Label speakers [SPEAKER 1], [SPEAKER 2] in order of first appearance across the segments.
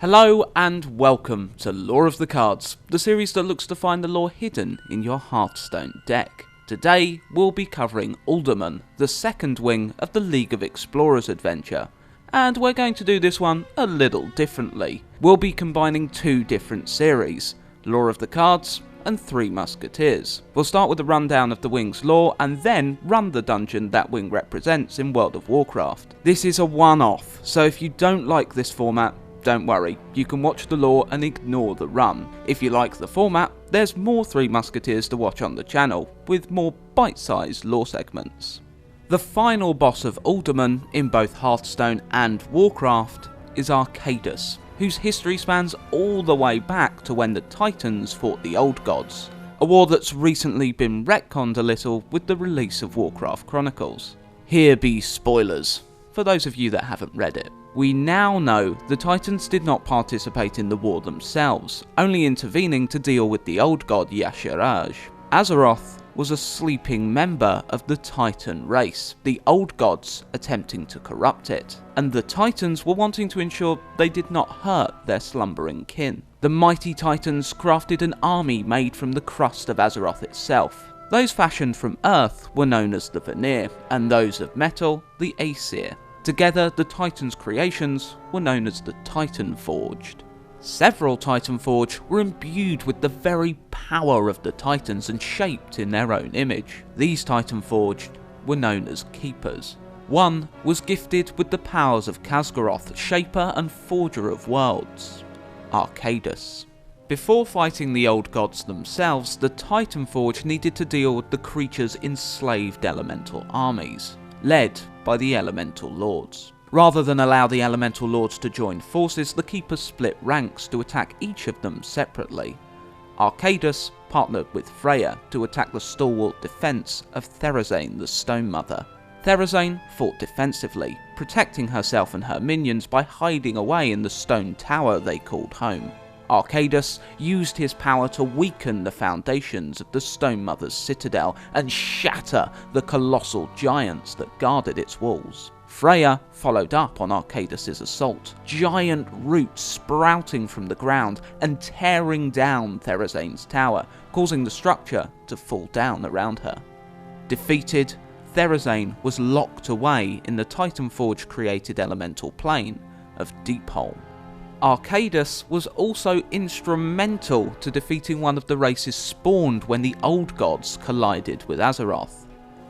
[SPEAKER 1] Hello and welcome to Lore of the Cards, the series that looks to find the lore hidden in your Hearthstone deck. Today we'll be covering Uldaman, the second wing of the League of Explorers adventure, and we're going to do this one a little differently. We'll be combining two different series, Lore of the Cards and Three Musketeers. We'll start with a rundown of the wing's lore and then run the dungeon that wing represents in World of Warcraft. This is a one-off, so if you don't like this format, don't worry, you can watch the lore and ignore the run. If you like the format, there's more Three Musketeers to watch on the channel, with more bite-sized lore segments. The final boss of Uldaman in both Hearthstone and Warcraft is Archaedas, whose history spans all the way back to when the Titans fought the Old Gods, a war that's recently been retconned a little with the release of Warcraft Chronicles. Here be spoilers, for those of you that haven't read it. We now know the Titans did not participate in the war themselves, only intervening to deal with the old god Yogg-Saron. Azeroth was a sleeping member of the Titan race, the old gods attempting to corrupt it, and the Titans were wanting to ensure they did not hurt their slumbering kin. The mighty Titans crafted an army made from the crust of Azeroth itself. Those fashioned from earth were known as the Veneer, and those of metal, the Aesir. Together, the Titans' creations were known as the Titan Forged. Several Titan Forged were imbued with the very power of the Titans and shaped in their own image. These Titan Forged were known as Keepers. One was gifted with the powers of Khaz'goroth, Shaper and Forger of Worlds, Archaedas. Before fighting the old gods themselves, the Titan Forged needed to deal with the creatures' enslaved elemental armies, led by the Elemental Lords. Rather than allow the Elemental Lords to join forces, the Keepers split ranks to attack each of them separately. Archaedas partnered with Freya to attack the stalwart defence of Therazane the Stonemother. Therazane fought defensively, protecting herself and her minions by hiding away in the stone tower they called home. Archaedas used his power to weaken the foundations of the Stonemother's citadel and shatter the colossal giants that guarded its walls. Freya followed up on Archaedas' assault, giant roots sprouting from the ground and tearing down Therazane's tower, causing the structure to fall down around her. Defeated, Therazane was locked away in the Titanforge created elemental plane of Deepholm. Archaedas was also instrumental to defeating one of the races spawned when the Old Gods collided with Azeroth,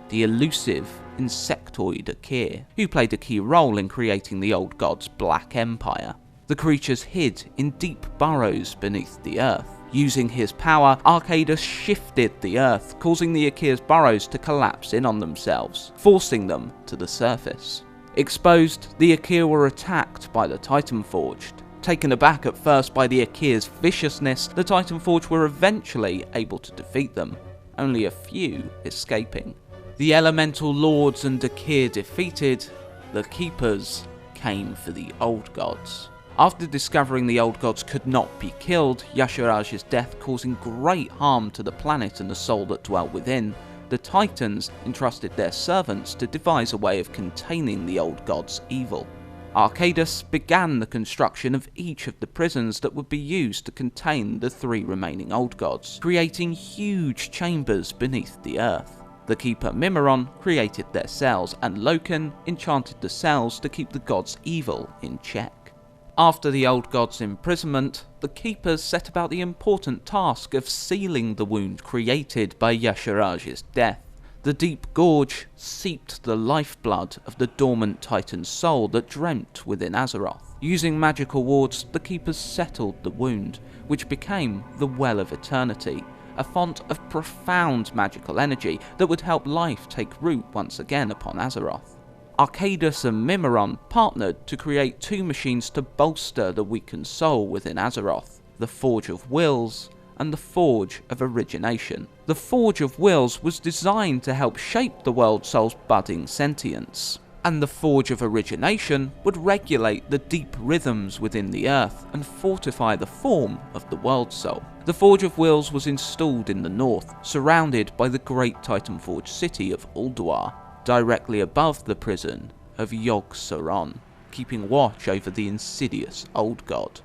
[SPEAKER 1] the elusive insectoid Akeer, who played a key role in creating the Old Gods' Black Empire. The creatures hid in deep burrows beneath the earth. Using his power, Archaedas shifted the earth, causing the Akeer's burrows to collapse in on themselves, forcing them to the surface. Exposed, the Akeer were attacked by the Titanforged. Taken aback at first by the Akeer's viciousness, the Titanforged were eventually able to defeat them, only a few escaping. The Elemental Lords and Akeer defeated, the Keepers came for the Old Gods. After discovering the Old Gods could not be killed, Yogg-Saron's death causing great harm to the planet and the soul that dwelt within, the Titans entrusted their servants to devise a way of containing the Old Gods' evil. Archaedas began the construction of each of the prisons that would be used to contain the three remaining Old Gods, creating huge chambers beneath the earth. The Keeper Mimiron created their cells, and Loken enchanted the cells to keep the gods' evil in check. After the Old Gods' imprisonment, the Keepers set about the important task of sealing the wound created by Yogg-Saron's death. The deep gorge seeped the lifeblood of the dormant Titan's soul that dreamt within Azeroth. Using magical wards, the Keepers settled the wound, which became the Well of Eternity, a font of profound magical energy that would help life take root once again upon Azeroth. Archaedas and Mimiron partnered to create two machines to bolster the weakened soul within Azeroth, the Forge of Wills and the Forge of Origination. The Forge of Wills was designed to help shape the world soul's budding sentience, and the Forge of Origination would regulate the deep rhythms within the earth and fortify the form of the world soul. The Forge of Wills was installed in the north, surrounded by the great Titanforge city of Ulduar, directly above the prison of Yogg-Saron, keeping watch over the insidious Old God.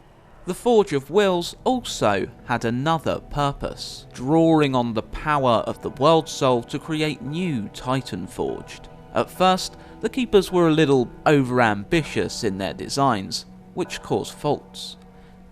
[SPEAKER 1] The Forge of Wills also had another purpose, drawing on the power of the World Soul to create new Titan Forged. At first, the Keepers were a little over-ambitious in their designs, which caused faults.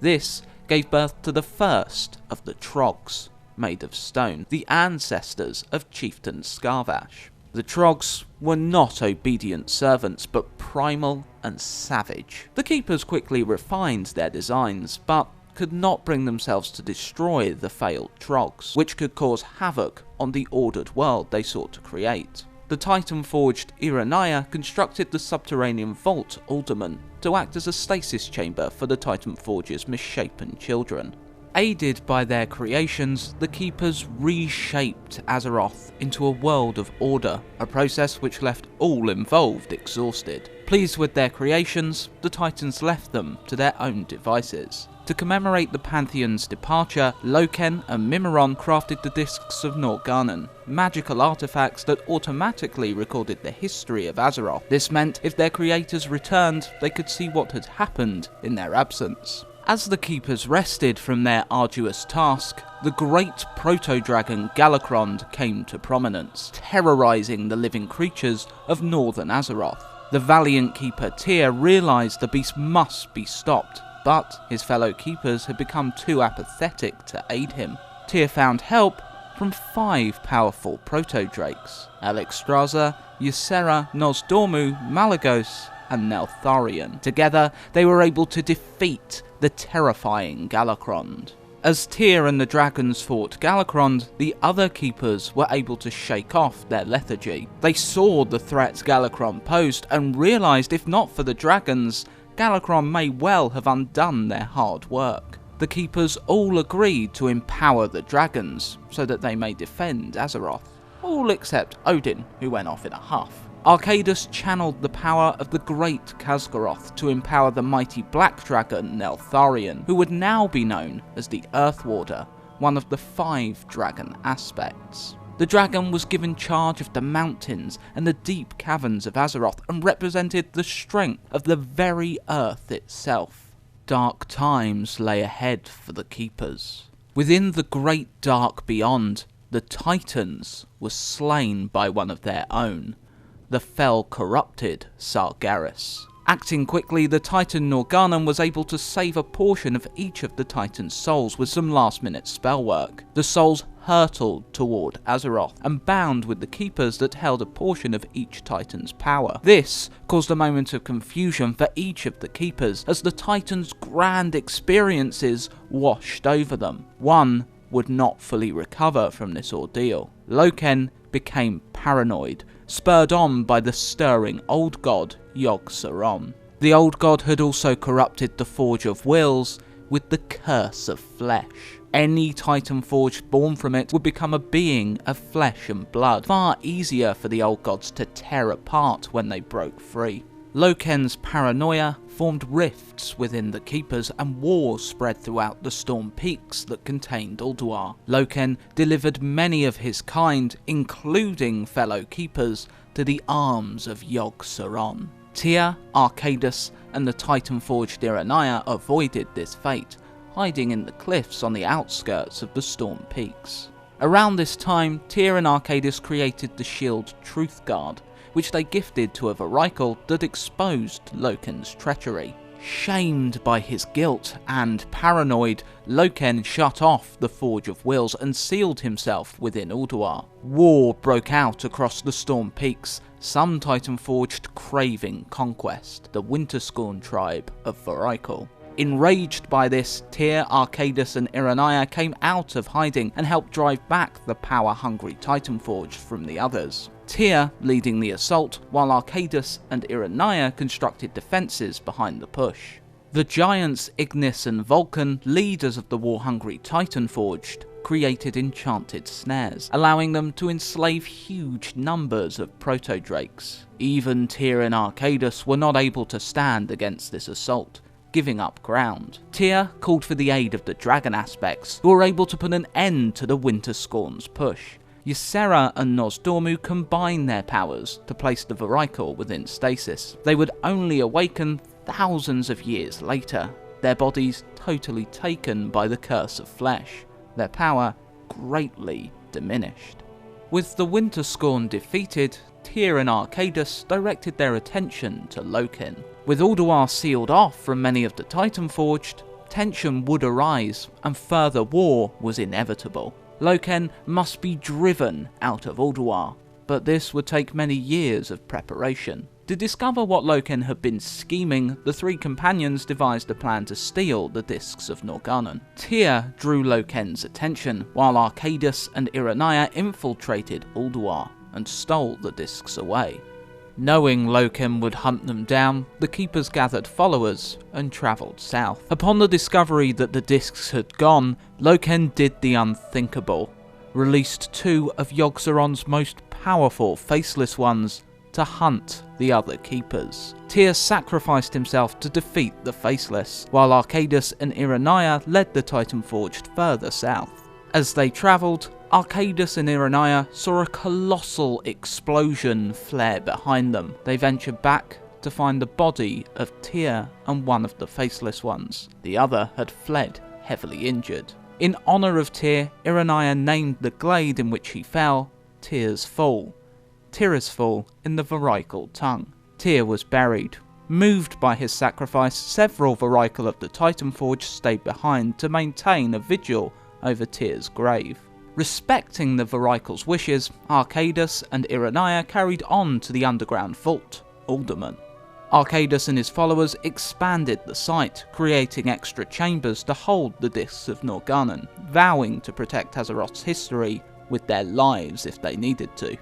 [SPEAKER 1] This gave birth to the first of the Troggs, made of stone, the ancestors of Chieftain Scarvash. The Troggs were not obedient servants, but primal and savage. The Keepers quickly refined their designs, but could not bring themselves to destroy the failed Troggs, which could cause havoc on the ordered world they sought to create. The Titan-forged Eonar constructed the subterranean vault Uldaman to act as a stasis chamber for the Titan Forge's misshapen children. Aided by their creations, the Keepers reshaped Azeroth into a world of order, a process which left all involved exhausted. Pleased with their creations, the Titans left them to their own devices. To commemorate the Pantheon's departure, Loken and Mimiron crafted the Discs of Norgannon, magical artifacts that automatically recorded the history of Azeroth. This meant if their creators returned, they could see what had happened in their absence. As the Keepers rested from their arduous task, the great proto-dragon Galakrond came to prominence, terrorizing the living creatures of northern Azeroth. The valiant Keeper Tyr realized the beast must be stopped, but his fellow Keepers had become too apathetic to aid him. Tyr found help from 5 powerful proto-drakes: Alexstrasza, Ysera, Nosdormu, Malygos, and Neltharion. Together, they were able to defeat the terrifying Galakrond. As Tyr and the dragons fought Galakrond, the other Keepers were able to shake off their lethargy. They saw the threats Galakrond posed and realised if not for the dragons, Galakrond may well have undone their hard work. The Keepers all agreed to empower the dragons so that they may defend Azeroth. All except Odin, who went off in a huff. Archaedas channeled the power of the great Khaz'goroth to empower the mighty black dragon Neltharion, who would now be known as the Earth Warder, one of the 5 dragon aspects. The dragon was given charge of the mountains and the deep caverns of Azeroth and represented the strength of the very earth itself. Dark times lay ahead for the Keepers. Within the great dark beyond, the Titans were slain by one of their own, the fell corrupted Sargeras. Acting quickly, the Titan Norgannon was able to save a portion of each of the Titan's souls with some last-minute spell work. The souls hurtled toward Azeroth and bound with the Keepers that held a portion of each Titan's power. This caused a moment of confusion for each of the Keepers as the Titan's grand experiences washed over them. One would not fully recover from this ordeal. Loken became paranoid, spurred on by the stirring old god Yogg-Saron. The old god had also corrupted the Forge of Wills with the Curse of Flesh. Any Titan forged born from it would become a being of flesh and blood, far easier for the old gods to tear apart when they broke free. Loken's paranoia formed rifts within the Keepers and wars spread throughout the Storm Peaks that contained Ulduar. Loken delivered many of his kind, including fellow Keepers, to the arms of Yogg-Saron. Tyr, Archaedas, and the Titan-forged Eonar avoided this fate, hiding in the cliffs on the outskirts of the Storm Peaks. Around this time, Tyr and Archaedas created the shield Truthguard, which they gifted to a Voricle that exposed Loken's treachery. Shamed by his guilt and paranoid, Loken shut off the Forge of Wills and sealed himself within Ulduar. War broke out across the Storm Peaks, some Titan-forged craving conquest, the Winterscorn tribe of Voricle. Enraged by this, Tyr, Archaedas and Eonar came out of hiding and helped drive back the power-hungry Titanforged from the others. Tyr leading the assault, while Archaedas and Eonar constructed defences behind the push. The giants Ignis and Vulcan, leaders of the war-hungry Titanforged, created enchanted snares, allowing them to enslave huge numbers of proto-drakes. Even Tyr and Archaedas were not able to stand against this assault, giving up ground. Tyr called for the aid of the dragon aspects, who were able to put an end to the Winterscorn's push. Ysera and Nosdormu combined their powers to place the Voricle within stasis. They would only awaken thousands of years later. their bodies totally taken by the curse of flesh, their power greatly diminished. With the Winterscorn defeated, Tyr and Archaedas directed their attention to Loken. With Ulduar sealed off from many of the Titanforged, tension would arise and further war was inevitable. Loken must be driven out of Ulduar, but this would take many years of preparation. To discover what Loken had been scheming, the three companions devised a plan to steal the discs of Norgannon. Tyr drew Loken's attention, while Archaedas and Eonar infiltrated Ulduar and stole the discs away. Knowing Loken would hunt them down, the Keepers gathered followers and travelled south. Upon the discovery that the discs had gone, Loken did the unthinkable, released two of Yogg-Saron's most powerful Faceless Ones to hunt the other Keepers. Tyr sacrificed himself to defeat the Faceless, while Archaedas and Eonar led the Titanforged further south. As they travelled, Archaedas and Eonar saw a colossal explosion flare behind them. They ventured back to find the body of Tyr and one of the Faceless Ones. The other had fled, heavily injured. In honour of Tyr, Eonar named the glade in which he fell Tyr's Fall. Tyr's Fall in the Vorical tongue. Tyr was buried. Moved by his sacrifice, several Vorical of the Titanforge stayed behind to maintain a vigil over Tyr's grave. Respecting the Vorical's wishes, Archaedas and Eonar carried on to the underground vault, Uldaman. Archaedas and his followers expanded the site, creating extra chambers to hold the discs of Norgannon, vowing to protect Khaz'goroth's history with their lives if they needed to.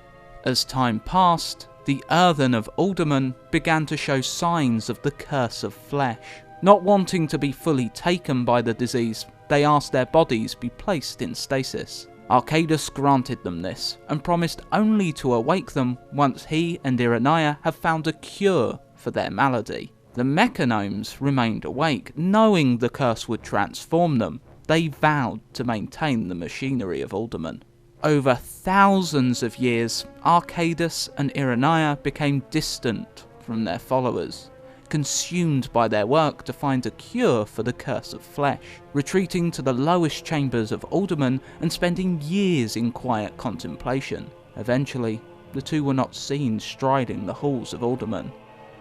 [SPEAKER 1] As time passed, the Earthen of Uldaman began to show signs of the curse of flesh. Not wanting to be fully taken by the disease, they asked their bodies be placed in stasis. Archaedas granted them this, and promised only to awake them once he and Eonar have found a cure for their malady. The Mechanomes remained awake, knowing the curse would transform them. They vowed to maintain the machinery of Uldaman. Over thousands of years, Archaedas and Eonar became distant from their followers, consumed by their work to find a cure for the curse of flesh, retreating to the lowest chambers of Uldaman and spending years in quiet contemplation. Eventually, the two were not seen striding the halls of Uldaman,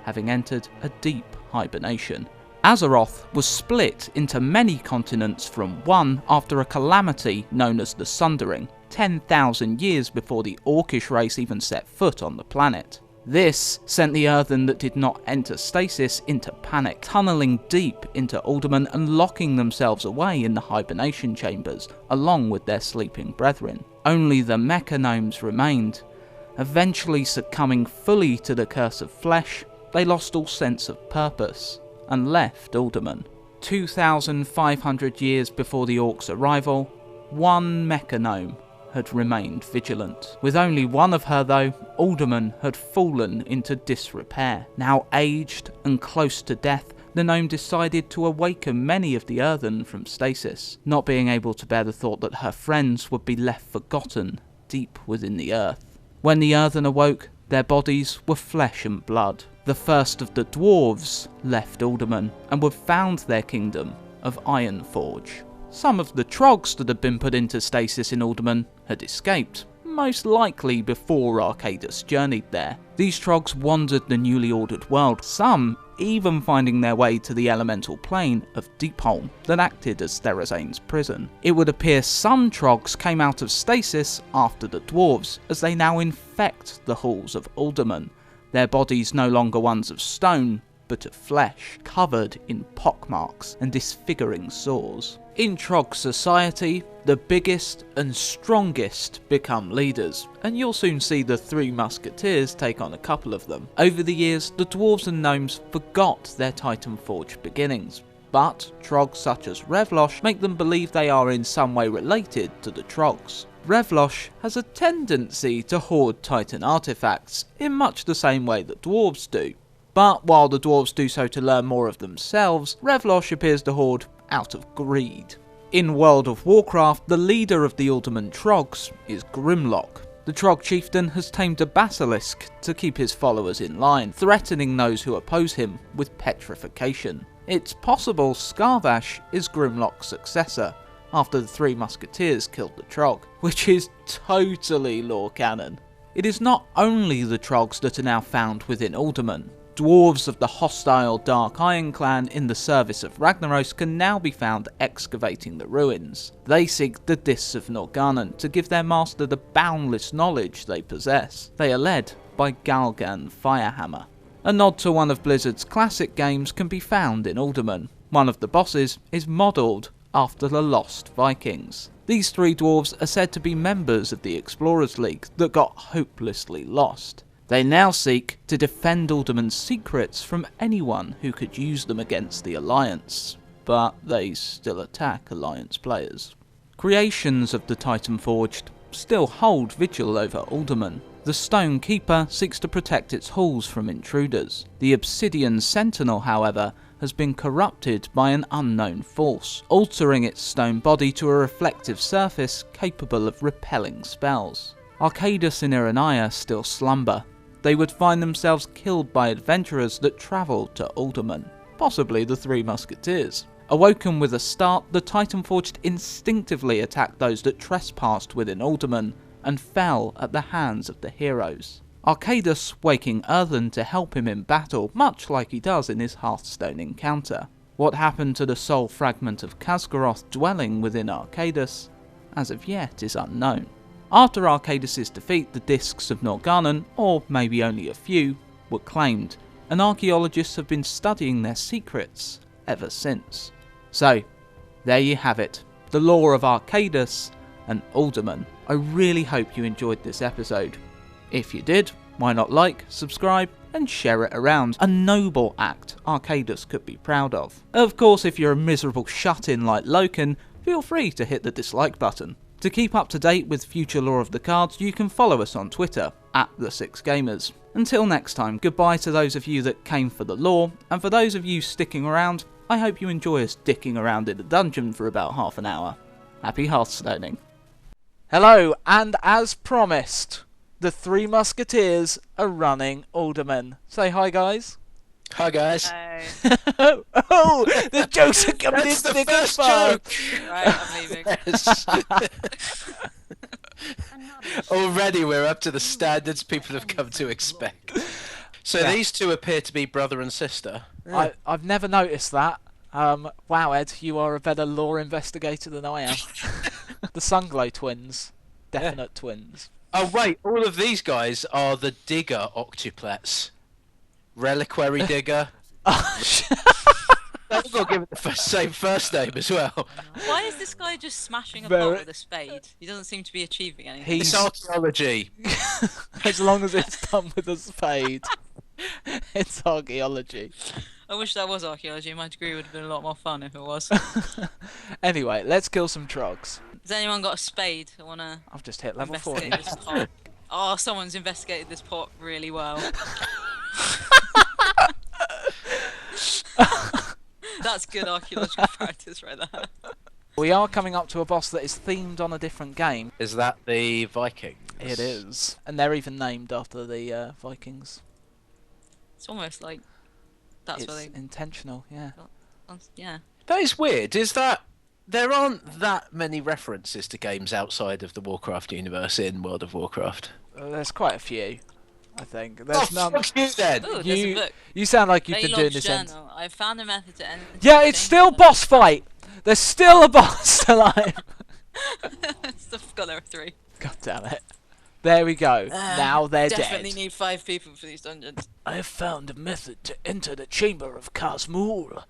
[SPEAKER 1] having entered a deep hibernation. Azeroth was split into many continents from one after a calamity known as the Sundering, 10,000 years before the Orcish race even set foot on the planet. This sent the Earthen that did not enter stasis into panic, tunneling deep into Uldaman and locking themselves away in the hibernation chambers, along with their sleeping brethren. Only the Mechanomes remained. Eventually succumbing fully to the curse of flesh, they lost all sense of purpose and left Uldaman. 2,500 years before the Orcs' arrival, one Mechanome had remained vigilant. With only one of her though, Uldaman had fallen into disrepair. Now aged and close to death, the gnome decided to awaken many of the Earthen from stasis, not being able to bear the thought that her friends would be left forgotten deep within the earth. When the Earthen awoke, their bodies were flesh and blood. The first of the dwarves left Uldaman and would found their kingdom of Ironforge. Some of the trogs that had been put into stasis in Uldaman had escaped, most likely before Archaedas journeyed there. These trogs wandered the newly ordered world, some even finding their way to the elemental plane of Deepholm that acted as Therazane's prison. It would appear some trogs came out of stasis after the dwarves, as they now infect the halls of Uldaman, their bodies no longer ones of stone, but of flesh, covered in pockmarks and disfiguring sores. In Trog society, the biggest and strongest become leaders, and you'll soon see the Three Musketeers take on a couple of them. Over the years, the dwarves and gnomes forgot their Titanforge beginnings, but trogs such as Revlosh make them believe they are in some way related to the trogs. Revlosh has a tendency to hoard Titan artifacts, in much the same way that dwarves do. But while the dwarves do so to learn more of themselves, Revlosh appears to hoard out of greed. In World of Warcraft, the leader of the Uldaman Trogs is Grimlock. The Trog chieftain has tamed a basilisk to keep his followers in line, threatening those who oppose him with petrification. It's possible Scarvash is Grimlock's successor, after the Three Musketeers killed the Trogg, which is totally lore canon. It is not only the Troggs that are now found within Uldaman. Dwarves of the hostile Dark Iron clan in the service of Ragnaros can now be found excavating the ruins. They seek the Discs of Norgannon to give their master the boundless knowledge they possess. They are led by Galgan Firehammer. A nod to one of Blizzard's classic games can be found in Uldaman. One of the bosses is modelled after the Lost Vikings. These three dwarves are said to be members of the Explorers League that got hopelessly lost. They now seek to defend Uldaman's secrets from anyone who could use them against the Alliance, but they still attack Alliance players. Creations of the Titan Forged still hold vigil over Uldaman. The Stone Keeper seeks to protect its halls from intruders. The Obsidian Sentinel, however, has been corrupted by an unknown force, altering its stone body to a reflective surface capable of repelling spells. Archaedas and Eonar still slumber. They would find themselves killed by adventurers that travelled to Uldaman, possibly the Three Musketeers. Awoken with a start, the Titan Forged instinctively attacked those that trespassed within Uldaman and fell at the hands of the heroes. Archaedas waking Earthen to help him in battle, much like he does in his Hearthstone encounter. What happened to the soul fragment of Khaz'goroth dwelling within Archaedas, as of yet, is unknown. After Archaedas' defeat, the Discs of Norgannon, or maybe only a few, were claimed, and archaeologists have been studying their secrets ever since. So, there you have it, the lore of Archaedas and Uldaman. I really hope you enjoyed this episode. If you did, why not like, subscribe, and share it around? A noble act Archaedas could be proud of. Of course, if you're a miserable shut-in like Loken, feel free to hit the dislike button. To keep up to date with future lore of the cards, you can follow us on Twitter, @The6Gamers. Until next time, goodbye to those of you that came for the lore, and for those of you sticking around, I hope you enjoy us dicking around in a dungeon for about half an hour. Happy Hearthstoning. Hello, and as promised, the Three Musketeers are running Uldaman. Say hi, guys.
[SPEAKER 2] Hi, guys.
[SPEAKER 3] Hey.
[SPEAKER 1] Oh, the jokes are coming in
[SPEAKER 2] the
[SPEAKER 1] thick and
[SPEAKER 2] first
[SPEAKER 1] fast.
[SPEAKER 2] joke.
[SPEAKER 3] Right, I'm leaving.
[SPEAKER 2] Yes. Already we're up to the standards people have come to expect. So
[SPEAKER 1] Yeah.
[SPEAKER 2] these two appear to be brother and sister.
[SPEAKER 1] I've never noticed that. Wow, Ed, you are a better lore investigator than I am. The Sunglow twins. Definite twins.
[SPEAKER 2] Oh wait, all of these guys are the digger octuplets. Reliquary digger. They've got to give it the same first name as well.
[SPEAKER 3] Why is this guy just smashing a
[SPEAKER 1] Very-
[SPEAKER 3] pot with a spade? He doesn't seem to be achieving anything.
[SPEAKER 2] It's archaeology.
[SPEAKER 1] As long as it's done with a spade. It's archaeology.
[SPEAKER 3] I wish that was archaeology. My degree would have been a lot more fun if it was.
[SPEAKER 1] Anyway, let's kill some trogs.
[SPEAKER 3] Has anyone got a spade? I want to
[SPEAKER 1] I've just hit level 40.
[SPEAKER 3] investigate this pot. Oh, someone's investigated this pot really well. That's good archaeological practice right there.
[SPEAKER 1] We are coming up to a boss that is themed on a different game.
[SPEAKER 2] Is that the Vikings?
[SPEAKER 1] It is. And they're even named after the Vikings.
[SPEAKER 3] It's almost like that's
[SPEAKER 1] It's
[SPEAKER 3] what they.
[SPEAKER 1] intentional, yeah.
[SPEAKER 3] Yeah.
[SPEAKER 2] That is weird. Is that there aren't that many references to games outside of the Warcraft universe in World of Warcraft?
[SPEAKER 1] There's quite a few, I think. There's none.
[SPEAKER 2] Fuck you then.
[SPEAKER 3] Ooh, there's a book.
[SPEAKER 1] You sound like you've been doing
[SPEAKER 3] Baylog's
[SPEAKER 1] this end.
[SPEAKER 3] journal. I found a method to end.
[SPEAKER 1] Yeah, it's still boss fight. There's still a boss alive.
[SPEAKER 3] Stuff got there are 3.
[SPEAKER 1] God damn it. There we go. Now they're
[SPEAKER 3] Definitely
[SPEAKER 1] dead.
[SPEAKER 3] need 5 people for these dungeons.
[SPEAKER 1] I have found a method to enter the chamber of Khaz'goroth.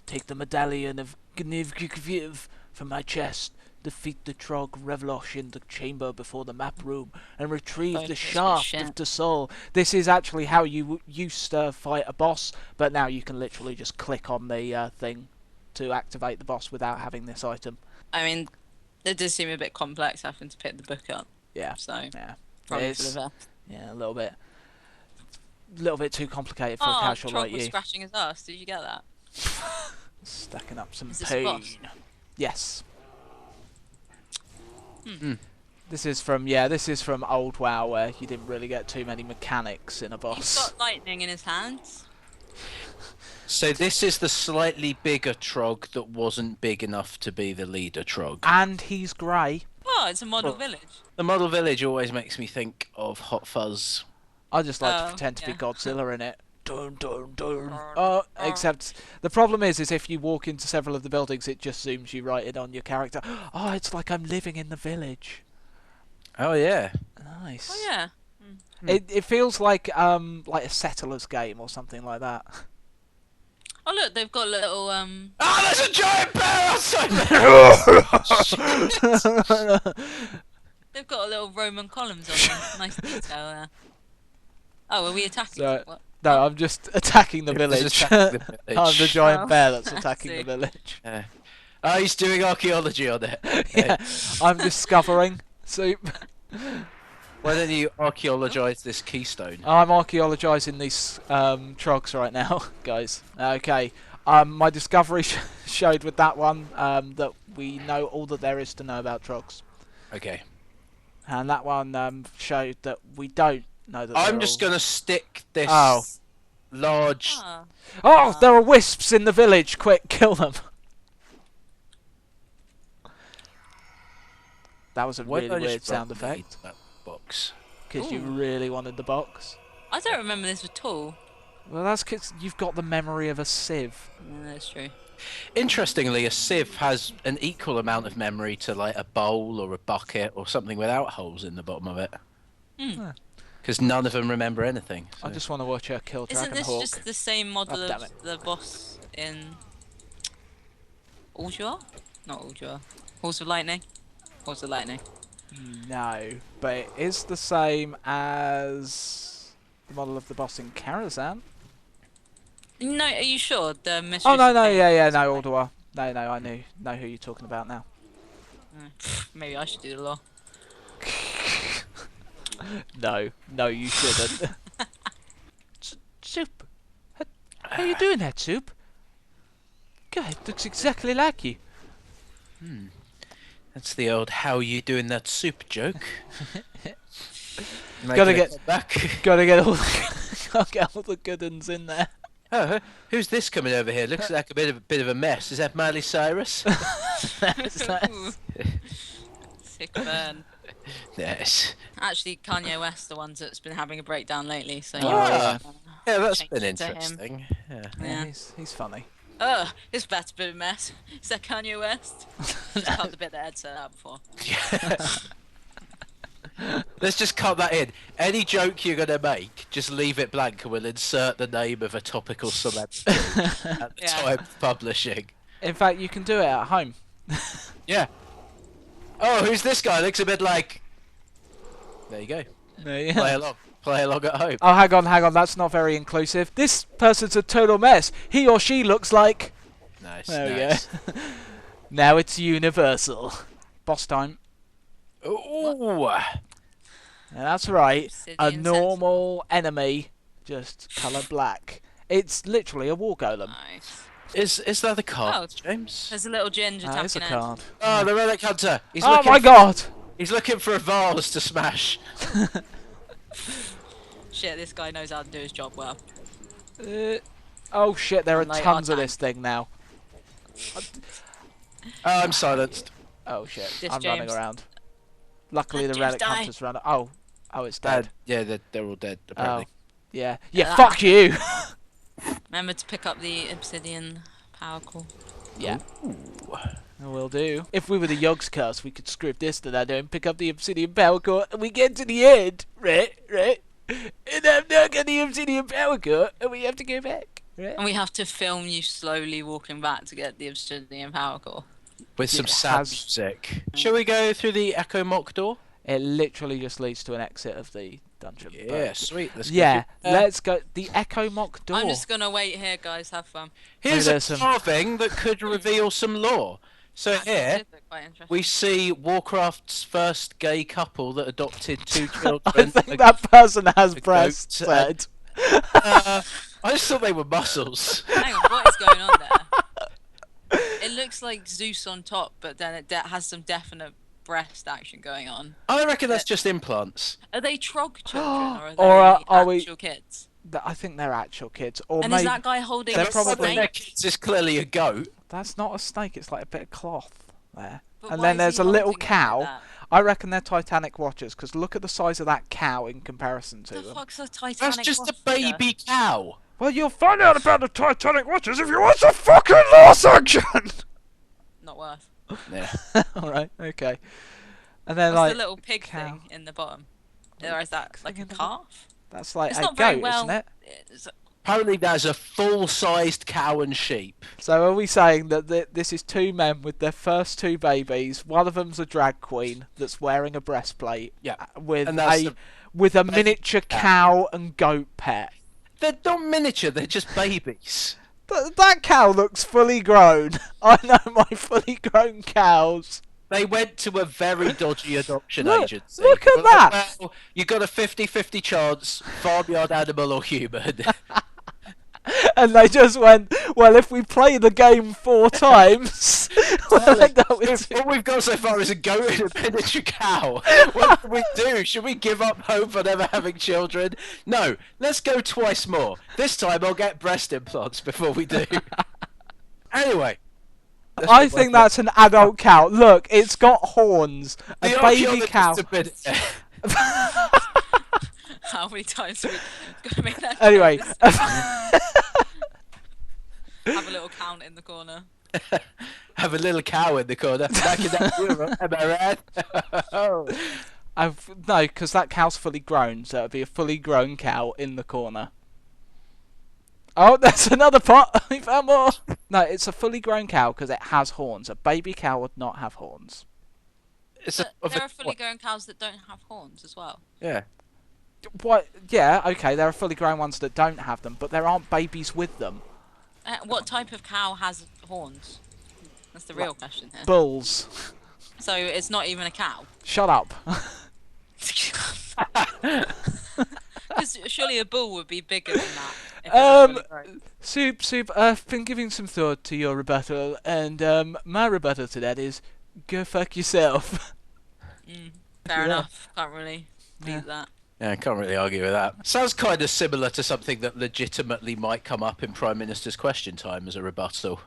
[SPEAKER 1] Take the medallion of Gnivgviv from my chest. Defeat the Trogg Revlosh in the chamber before the map room and retrieve
[SPEAKER 3] Focus
[SPEAKER 1] the
[SPEAKER 3] with
[SPEAKER 1] shaft
[SPEAKER 3] shit.
[SPEAKER 1] of the soul. This is actually how you used to fight a boss, but now you can literally just click on the thing to activate the boss without having this item.
[SPEAKER 3] I mean, it does seem a bit complex having to pick the book up.
[SPEAKER 1] Yeah.
[SPEAKER 3] So,
[SPEAKER 1] Yeah.
[SPEAKER 3] probably
[SPEAKER 1] It's-
[SPEAKER 3] for the best.
[SPEAKER 1] Yeah, a little bit too complicated for a
[SPEAKER 3] Oh,
[SPEAKER 1] casual
[SPEAKER 3] Trog
[SPEAKER 1] like
[SPEAKER 3] was
[SPEAKER 1] you.
[SPEAKER 3] scratching his ass. Did you get that?
[SPEAKER 1] Stacking up some
[SPEAKER 3] Is this a
[SPEAKER 1] pain.
[SPEAKER 3] boss?
[SPEAKER 1] Yes.
[SPEAKER 3] Hmm.
[SPEAKER 1] This is from old WoW where you didn't really get too many mechanics in a
[SPEAKER 3] He's
[SPEAKER 1] boss.
[SPEAKER 3] got lightning in his hands.
[SPEAKER 2] So this is the slightly bigger Trog that wasn't big enough to be the leader Trog.
[SPEAKER 4] And he's grey.
[SPEAKER 3] Oh, it's a model village.
[SPEAKER 2] The model village always makes me think of Hot Fuzz.
[SPEAKER 4] I just like to
[SPEAKER 3] Oh,
[SPEAKER 4] pretend to be
[SPEAKER 3] yeah.
[SPEAKER 4] Godzilla in it. Dun, dun, dun. Oh, except the problem is if you walk into several of the buildings, it just zooms you right in on your character. Oh, it's like I'm living in the village.
[SPEAKER 2] Oh yeah.
[SPEAKER 4] Nice.
[SPEAKER 3] Oh yeah.
[SPEAKER 4] It feels like a settlers game or something like that.
[SPEAKER 3] Oh look, they've got a little
[SPEAKER 2] Ah, there's a giant bear outside there!
[SPEAKER 3] They've got a little Roman columns on them. Nice detail there. Oh, are we attacking?
[SPEAKER 4] So-
[SPEAKER 3] What?
[SPEAKER 4] No, I'm just attacking the
[SPEAKER 2] Just
[SPEAKER 4] village.
[SPEAKER 2] attacking the village.
[SPEAKER 4] I'm the giant
[SPEAKER 3] Oh,
[SPEAKER 4] bear that's
[SPEAKER 3] I
[SPEAKER 4] attacking
[SPEAKER 3] see.
[SPEAKER 4] the village.
[SPEAKER 2] Yeah. Oh, he's doing archaeology on it.
[SPEAKER 4] Yeah, I'm discovering soup.
[SPEAKER 2] Why don't you archaeologize this keystone?
[SPEAKER 4] I'm archaeologising these trogs right now, guys. Okay. My discovery showed with that one that we know all that there is to know about trogs,
[SPEAKER 2] Okay.
[SPEAKER 4] and that one showed that we don't know that.
[SPEAKER 2] I'm just gonna stick this
[SPEAKER 4] Oh.
[SPEAKER 2] large.
[SPEAKER 3] Ah.
[SPEAKER 4] Oh, there are wisps in the village! Quick, kill them! That was a
[SPEAKER 2] Why
[SPEAKER 4] really
[SPEAKER 2] don't I just
[SPEAKER 4] weird sound
[SPEAKER 2] rotate
[SPEAKER 4] effect
[SPEAKER 2] that box?
[SPEAKER 4] because you
[SPEAKER 3] Ooh.
[SPEAKER 4] really wanted the box.
[SPEAKER 3] I don't remember this at all.
[SPEAKER 4] Well, that's because you've got the memory of a sieve.
[SPEAKER 3] Yeah, that's true.
[SPEAKER 2] Interestingly, a sieve has an equal amount of memory to like a bowl or a bucket or something without holes in the bottom of it.
[SPEAKER 3] Hmm.
[SPEAKER 2] Because none of them remember anything.
[SPEAKER 4] I
[SPEAKER 2] so-
[SPEAKER 4] just want to watch her kill
[SPEAKER 3] Isn't this
[SPEAKER 4] Dragonhawk.
[SPEAKER 3] just the same model
[SPEAKER 4] Oh, damn
[SPEAKER 3] of the boss in Uldaman? Not Uldaman. Horse of Lightning? Horse of Lightning.
[SPEAKER 4] No, but it is the same as the model of the boss in Karazhan.
[SPEAKER 3] No, are you sure? The Mistress
[SPEAKER 4] Oh no,
[SPEAKER 3] of
[SPEAKER 4] no,
[SPEAKER 3] Pain
[SPEAKER 4] yeah,
[SPEAKER 3] is
[SPEAKER 4] no,
[SPEAKER 3] like-
[SPEAKER 4] Alduar. No, I know who you're talking about now.
[SPEAKER 3] Maybe I should do the law.
[SPEAKER 4] No, you shouldn't. Soup, how you doing there, Soup? God, it looks exactly like you.
[SPEAKER 2] That's the old "how you doing that soup" joke.
[SPEAKER 4] Gotta
[SPEAKER 2] Making
[SPEAKER 4] get-
[SPEAKER 2] it back.
[SPEAKER 4] Gotta get all the good uns in there.
[SPEAKER 2] Oh, who's this coming over here? Looks like a bit of a mess. Is that Miley Cyrus?
[SPEAKER 3] Ooh. Sick burn.
[SPEAKER 2] Yes.
[SPEAKER 3] Actually, Kanye West, the ones that's been having a breakdown lately. So
[SPEAKER 4] Oh,
[SPEAKER 2] yeah. Yeah, that's
[SPEAKER 3] Change
[SPEAKER 2] been
[SPEAKER 3] it to him.
[SPEAKER 2] interesting. Yeah.
[SPEAKER 3] Yeah.
[SPEAKER 4] He's funny.
[SPEAKER 3] Ugh, this bat's a bit of a mess. Is that Kanye West? Just cut the bit that Ed said out before.
[SPEAKER 2] Let's just cut that in. Any joke you're gonna make, just leave it blank, and we'll insert the name of a topical celebrity at the
[SPEAKER 3] Yeah.
[SPEAKER 2] time of publishing.
[SPEAKER 4] In fact, you can do it at home.
[SPEAKER 2] Yeah. Oh, who's this guy? Looks a bit like. There you go. Play along at home.
[SPEAKER 4] Oh, hang on, that's not very inclusive. This person's a total mess. He or she looks like...
[SPEAKER 2] Nice.
[SPEAKER 4] There
[SPEAKER 2] nice.
[SPEAKER 4] we go. Now it's universal. Boss time.
[SPEAKER 2] Ooh.
[SPEAKER 4] Yeah, that's right. A
[SPEAKER 3] Obsidian
[SPEAKER 4] normal enemy, just colour black. It's literally a war golem.
[SPEAKER 3] Nice.
[SPEAKER 2] Is that a card,
[SPEAKER 3] Oh.
[SPEAKER 2] James?
[SPEAKER 3] There's a little ginger
[SPEAKER 4] It's a
[SPEAKER 3] attacking Ed.
[SPEAKER 4] card.
[SPEAKER 2] Oh, the relic hunter. He's
[SPEAKER 4] Oh
[SPEAKER 2] looking
[SPEAKER 4] my god!
[SPEAKER 2] He's looking for a vase to smash.
[SPEAKER 3] Shit, this guy knows how to do his job well.
[SPEAKER 4] Oh shit, there are
[SPEAKER 3] Unlike
[SPEAKER 4] tons
[SPEAKER 3] our
[SPEAKER 4] of this thing now.
[SPEAKER 2] Oh, I'm silenced.
[SPEAKER 4] Oh shit,
[SPEAKER 3] This
[SPEAKER 4] I'm running
[SPEAKER 3] James.
[SPEAKER 4] around. Luckily the
[SPEAKER 3] James,
[SPEAKER 4] relic
[SPEAKER 3] die.
[SPEAKER 4] hunter's run. Oh, it's dead.
[SPEAKER 2] Yeah, they're all dead apparently.
[SPEAKER 4] Yeah,
[SPEAKER 3] Yeah.
[SPEAKER 4] fuck you!
[SPEAKER 3] Remember to pick up the obsidian power core.
[SPEAKER 4] Yeah. Will do. If we were the Yogg's curse, we could script this to that and pick up the obsidian power core, and we get to the end, right? And I've not got the obsidian power core, and we have to go back, right?
[SPEAKER 3] And we have to film you slowly walking back to get the obsidian power core.
[SPEAKER 2] With some
[SPEAKER 4] It
[SPEAKER 2] sad
[SPEAKER 4] has-
[SPEAKER 2] music. Shall we go through the Echo Mock door?
[SPEAKER 4] It literally just leads to an exit of the dungeon. but-
[SPEAKER 2] Yeah, sweet. Let's go
[SPEAKER 4] Yeah,
[SPEAKER 2] through-
[SPEAKER 4] let's go. The Echo Mock door.
[SPEAKER 3] I'm just gonna wait here, guys. Have fun.
[SPEAKER 2] Here's
[SPEAKER 4] Maybe
[SPEAKER 2] a
[SPEAKER 4] there's some-
[SPEAKER 2] carving that could reveal some lore. So
[SPEAKER 3] That
[SPEAKER 2] here
[SPEAKER 3] did look quite interesting.
[SPEAKER 2] we see Warcraft's first gay couple that adopted two children.
[SPEAKER 4] I think that person has
[SPEAKER 2] a
[SPEAKER 4] breasts.
[SPEAKER 2] goat,
[SPEAKER 4] Ed.
[SPEAKER 2] I just thought they were muscles.
[SPEAKER 3] Hang on, what is going on there? It looks like Zeus on top, but then it has some definite breast action going on.
[SPEAKER 2] I reckon that's just implants.
[SPEAKER 3] Are they Trog children or are they
[SPEAKER 4] Or, are we-
[SPEAKER 3] actual kids?
[SPEAKER 4] I think they're actual kids. Or
[SPEAKER 3] And
[SPEAKER 4] maybe
[SPEAKER 3] is that guy holding
[SPEAKER 4] they're
[SPEAKER 3] a
[SPEAKER 4] probably-
[SPEAKER 2] Their
[SPEAKER 3] snake?
[SPEAKER 2] kids is clearly a goat.
[SPEAKER 4] that's not a snake. It's like a bit of cloth there.
[SPEAKER 3] But
[SPEAKER 4] And
[SPEAKER 3] why
[SPEAKER 4] then
[SPEAKER 3] is
[SPEAKER 4] there's
[SPEAKER 3] he
[SPEAKER 4] a little
[SPEAKER 3] holding it like
[SPEAKER 4] cow.
[SPEAKER 3] that?
[SPEAKER 4] I reckon they're Titanic watchers because look at the size of that cow in comparison to
[SPEAKER 3] The
[SPEAKER 4] them.
[SPEAKER 3] fuck's a Titanic
[SPEAKER 2] That's just a
[SPEAKER 3] watcher?
[SPEAKER 2] baby cow.
[SPEAKER 4] Well, you'll find out about the Titanic watchers if you watch the fucking last section.
[SPEAKER 3] Not worth.
[SPEAKER 2] Yeah.
[SPEAKER 4] All right, okay. And then
[SPEAKER 3] What's
[SPEAKER 4] like
[SPEAKER 3] the little pig
[SPEAKER 4] cow.
[SPEAKER 3] thing in the bottom? Or is that like a
[SPEAKER 4] in the
[SPEAKER 3] calf?
[SPEAKER 4] that's like
[SPEAKER 3] It's
[SPEAKER 4] a
[SPEAKER 3] not
[SPEAKER 4] goat,
[SPEAKER 3] very well.
[SPEAKER 4] isn't it?
[SPEAKER 3] It's-
[SPEAKER 2] Apparently, there's a full-sized cow and sheep.
[SPEAKER 4] So are we saying that this is two men with their first two babies? One of them's a drag queen that's wearing a breastplate.
[SPEAKER 2] Yeah.
[SPEAKER 4] With
[SPEAKER 2] And that's
[SPEAKER 4] a
[SPEAKER 2] the-
[SPEAKER 4] with a miniature cow and goat pet.
[SPEAKER 2] They're not miniature. They're just babies.
[SPEAKER 4] That cow looks fully grown. I know my fully grown cows.
[SPEAKER 2] They went to a very dodgy adoption
[SPEAKER 4] Look-
[SPEAKER 2] agency.
[SPEAKER 4] look at that.
[SPEAKER 2] Well, you got a 50-50 chance, farmyard animal or human.
[SPEAKER 4] And they just went, well, if we play the game 4 times, we'll end up with
[SPEAKER 2] All we've got so far is a goat and a miniature cow. What can we do? Should we give up hope on ever having children? No, let's go twice more. This time I'll get breast implants before we do. Anyway.
[SPEAKER 4] I think that's an adult cow. Look, it's got horns. A
[SPEAKER 2] The
[SPEAKER 4] baby
[SPEAKER 2] archaeologist
[SPEAKER 4] cow.
[SPEAKER 2] have been-
[SPEAKER 3] How many times are we gonna make that?
[SPEAKER 4] Anyway,
[SPEAKER 3] Have a little count in the corner.
[SPEAKER 2] Have a little cow in the corner. Back in that Europe, am I right?
[SPEAKER 4] no, because that cow's fully grown, so it'd be a fully grown cow in the corner. Oh, there's another pot. We found more. No, it's a fully grown cow because it has horns. A baby cow would not have horns.
[SPEAKER 2] It's
[SPEAKER 3] But there are fully grown cows that don't have horns as well.
[SPEAKER 2] Yeah.
[SPEAKER 4] What? Yeah, okay, there are fully grown ones that don't have them, but there aren't babies with them.
[SPEAKER 3] What type of cow has horns? That's the real question here.
[SPEAKER 4] Bulls.
[SPEAKER 3] So it's not even a cow.
[SPEAKER 4] Shut up.
[SPEAKER 3] Because surely a bull would be bigger than that. If it was fully grown.
[SPEAKER 4] Soup, I've been giving some thought to your rebuttal, and my rebuttal to that is, go fuck yourself.
[SPEAKER 3] Fair
[SPEAKER 4] Yeah.
[SPEAKER 3] enough. Can't really beat
[SPEAKER 4] Yeah.
[SPEAKER 3] that.
[SPEAKER 2] Yeah, I can't really argue with that. Sounds kind of similar to something that legitimately might come up in Prime Minister's Question Time as a rebuttal.